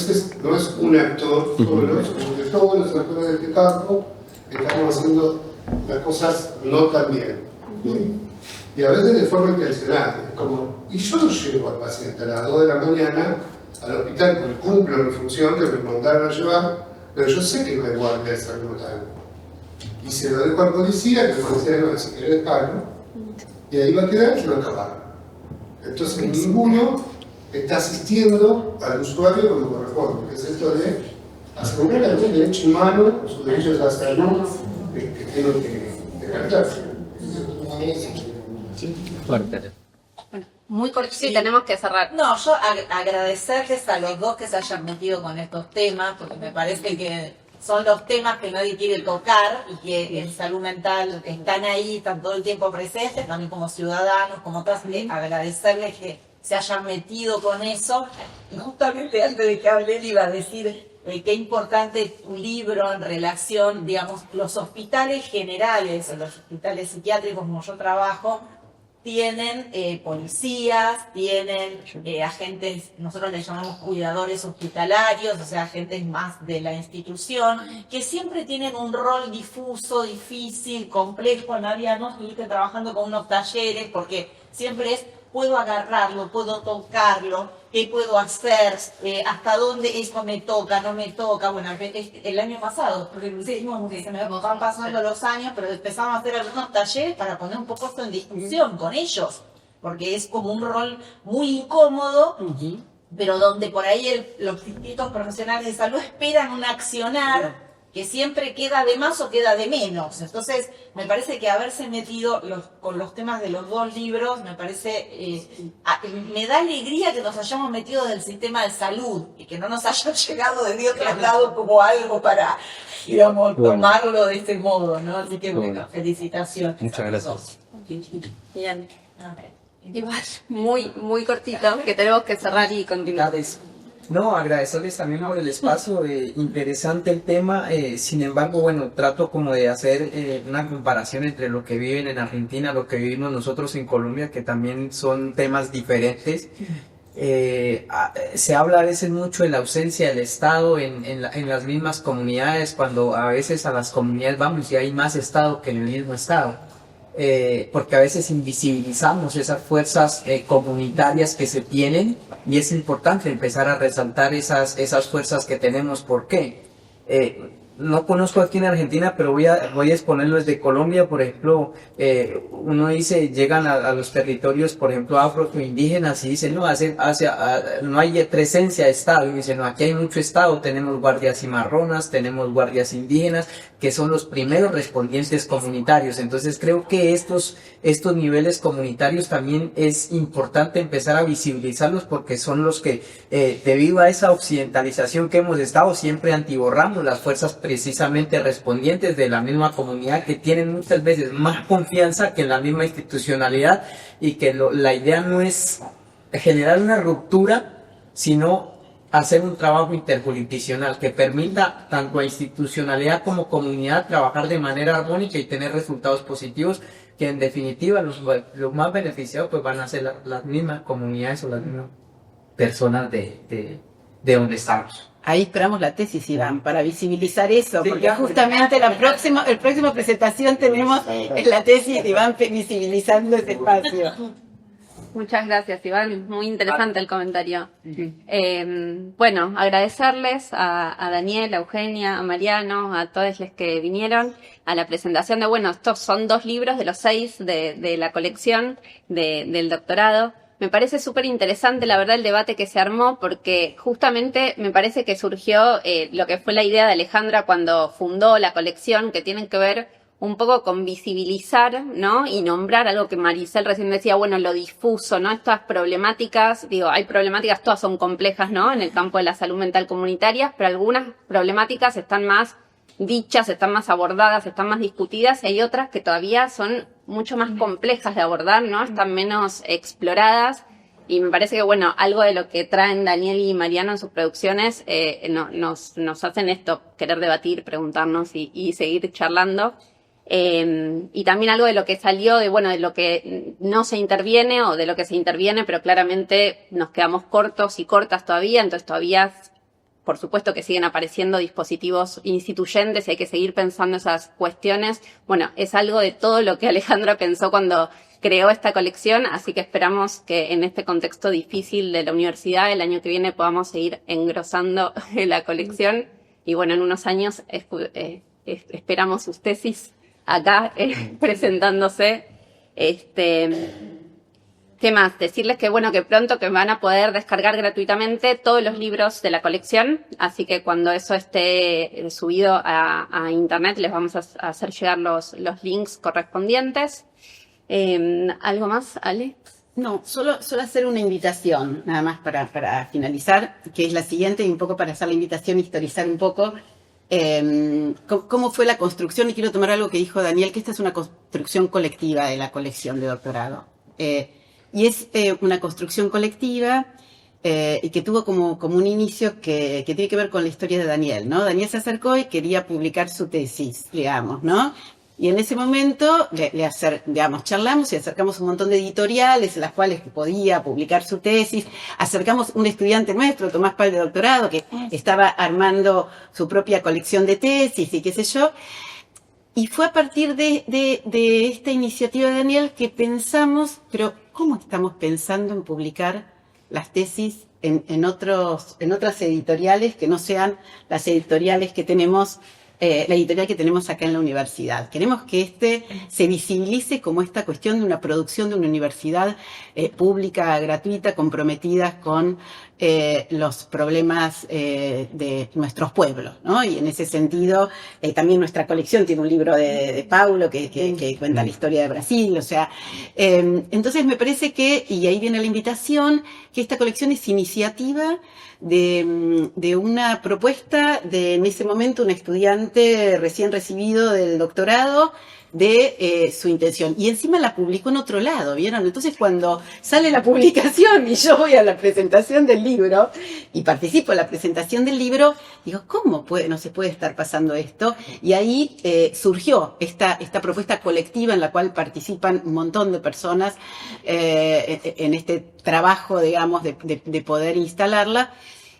es un actor solo, sino que todos los actores de este campo estamos haciendo las cosas no tan bien. ¿Sí? Y a veces de forma intencional. Y yo no llevo al paciente a las 2 de la mañana al hospital porque cumplo mi función que me mandaron a llevar, pero yo sé que no hay guardia de salud mental. Y se lo dejo al policía, que el policía no si querés paro, y ahí va a quedar y va a acabar. Entonces ninguno está asistiendo al usuario como corresponde, que es esto de asegurar algún derecho humano, sus derechos a la salud, que tienen que cantarse. Fuerte. Muy cortito. Sí, tenemos que cerrar. No, yo agradecerles a los dos que se hayan metido con estos temas, porque me parece que son los temas que nadie quiere tocar y que en salud mental están ahí, están todo el tiempo presentes, también como ciudadanos, como otras, agradecerles que se hayan metido con eso. Y justamente antes de que hable, le iba a decir qué importante tu libro en relación, digamos, los hospitales generales, los hospitales psiquiátricos como yo trabajo, tienen policías, tienen agentes, nosotros les llamamos cuidadores hospitalarios, o sea, agentes más de la institución, que siempre tienen un rol difuso, difícil, complejo. Nadia, no estuviste trabajando con unos talleres, porque siempre es, puedo agarrarlo, puedo tocarlo, qué puedo hacer, hasta dónde eso me toca, no me toca. Bueno, el año pasado, porque se me van pasando los años, pero empezamos a hacer algunos talleres para poner un poco esto en discusión con ellos, porque es como un rol muy incómodo, pero donde por ahí los distintos profesionales de salud esperan un accionar que siempre queda de más o queda de menos. Entonces, me parece que haberse metido con los temas de los dos libros, me parece, me da alegría que nos hayamos metido del sistema de salud y que no nos hayan llegado de otro lado como algo para, digamos, tomarlo de este modo, ¿no? Así que, bueno, felicitaciones. Muchas gracias. Bien. Igual, muy cortito, que tenemos que cerrar y continuar. No, agradecerles también por el espacio, interesante el tema, sin embargo, bueno, trato como de hacer una comparación entre lo que viven en Argentina, lo que vivimos nosotros en Colombia, que también son temas diferentes. Se habla a veces mucho de la ausencia del Estado en las mismas comunidades, cuando a veces a las comunidades vamos y hay más Estado que en el mismo Estado. Porque a veces invisibilizamos esas fuerzas comunitarias que se tienen y es importante empezar a resaltar esas fuerzas que tenemos. ¿Por qué? No conozco aquí en Argentina, pero voy a exponerlo desde Colombia. Por ejemplo, uno dice, llegan a los territorios, por ejemplo, afroindígenas y dicen, no, no hay presencia de Estado. Y dicen, no, aquí hay mucho Estado, tenemos guardias cimarronas, tenemos guardias indígenas, que son los primeros respondientes comunitarios. Entonces creo que estos niveles comunitarios también es importante empezar a visibilizarlos, porque son los que, debido a esa occidentalización que hemos estado, siempre atiborramos las fuerzas precisamente respondientes de la misma comunidad, que tienen muchas veces más confianza que en la misma institucionalidad, y que la idea no es generar una ruptura, sino hacer un trabajo interjurisdiccional que permita tanto a institucionalidad como comunidad trabajar de manera armónica y tener resultados positivos, que en definitiva los más beneficiados pues van a ser las mismas comunidades o las mismas personas de donde estamos. Ahí esperamos la tesis, Iván, para visibilizar eso, porque justamente el próximo presentación tenemos la tesis de Iván visibilizando ese espacio. Muchas gracias, Iván. Muy interesante el comentario. Bueno, agradecerles a Daniel, a Eugenia, a Mariano, a todos los que vinieron a la presentación de, bueno, estos son 2 libros de los 6 de la colección del doctorado. Me parece súper interesante, la verdad, el debate que se armó, porque justamente me parece que surgió lo que fue la idea de Alejandra cuando fundó la colección, que tienen que ver un poco con visibilizar, ¿no? Y nombrar algo que Maricel recién decía, bueno, lo difuso, ¿no? Estas problemáticas, hay problemáticas, todas son complejas, ¿no? En el campo de la salud mental comunitaria, pero algunas problemáticas están más dichas, están más abordadas, están más discutidas, y hay otras que todavía son mucho más complejas de abordar, ¿no? Están menos exploradas, y me parece que, bueno, algo de lo que traen Daniel y Mariano en sus producciones nos hacen esto, querer debatir, preguntarnos y seguir charlando. Y también algo de lo que salió, de lo que no se interviene o de lo que se interviene, pero claramente nos quedamos cortos y cortas todavía, entonces todavía, por supuesto que siguen apareciendo dispositivos instituyentes y hay que seguir pensando esas cuestiones. Bueno, es algo de todo lo que Alejandra pensó cuando creó esta colección, así que esperamos que en este contexto difícil de la universidad el año que viene podamos seguir engrosando la colección y bueno, en unos años esperamos sus tesis acá presentándose. ¿Qué más? Decirles que que pronto que van a poder descargar gratuitamente todos los libros de la colección, así que cuando eso esté subido a internet les vamos a hacer llegar los links correspondientes. ¿Algo más, Ale? No, solo hacer una invitación, nada más para finalizar, que es la siguiente, y un poco para hacer la invitación, historizar un poco cómo fue la construcción, y quiero tomar algo que dijo Daniel, que esta es una construcción colectiva de la colección de doctorado. Y es una construcción colectiva y que tuvo como un inicio que tiene que ver con la historia de Daniel, ¿no? Daniel se acercó y quería publicar su tesis, digamos, ¿no? Y en ese momento, charlamos y acercamos un montón de editoriales en las cuales podía publicar su tesis. Acercamos un estudiante nuestro, Tomás Pal, de doctorado, que estaba armando su propia colección de tesis y qué sé yo. Y fue a partir de esta iniciativa de Daniel que pensamos, pero ¿cómo estamos pensando en publicar las tesis en otras editoriales que no sean las editoriales que tenemos, la editorial que tenemos acá en la universidad? Queremos que se visibilice como esta cuestión de una producción de una universidad pública, gratuita, comprometida con los problemas de nuestros pueblos, ¿no? Y en ese sentido, también nuestra colección tiene un libro de Paulo que cuenta la historia de Brasil, o sea, entonces me parece que, y ahí viene la invitación, que esta colección es iniciativa de una propuesta de, en ese momento, un estudiante recién recibido del doctorado, de su intención. Y encima la publicó en otro lado, ¿vieron? Entonces cuando sale la publicación y yo voy a la presentación del libro y participo en la presentación del libro, digo, ¿cómo no se puede estar pasando esto? Y ahí surgió esta propuesta colectiva en la cual participan un montón de personas en este trabajo, digamos, de poder instalarla.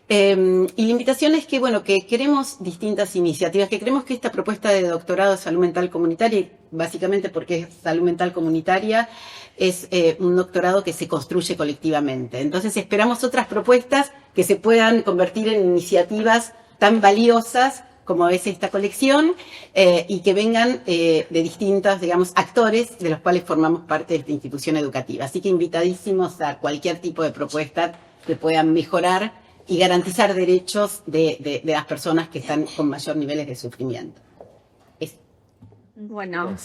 Y la invitación es que, que queremos distintas iniciativas, que queremos que esta propuesta de doctorado de salud mental comunitaria, básicamente porque es salud mental comunitaria, es un doctorado que se construye colectivamente. Entonces esperamos otras propuestas que se puedan convertir en iniciativas tan valiosas como es esta colección, y que vengan de distintos, digamos, actores de los cuales formamos parte de esta institución educativa. Así que invitadísimos a cualquier tipo de propuesta que puedan mejorar y garantizar derechos de las personas que están con mayor niveles de sufrimiento. Bueno.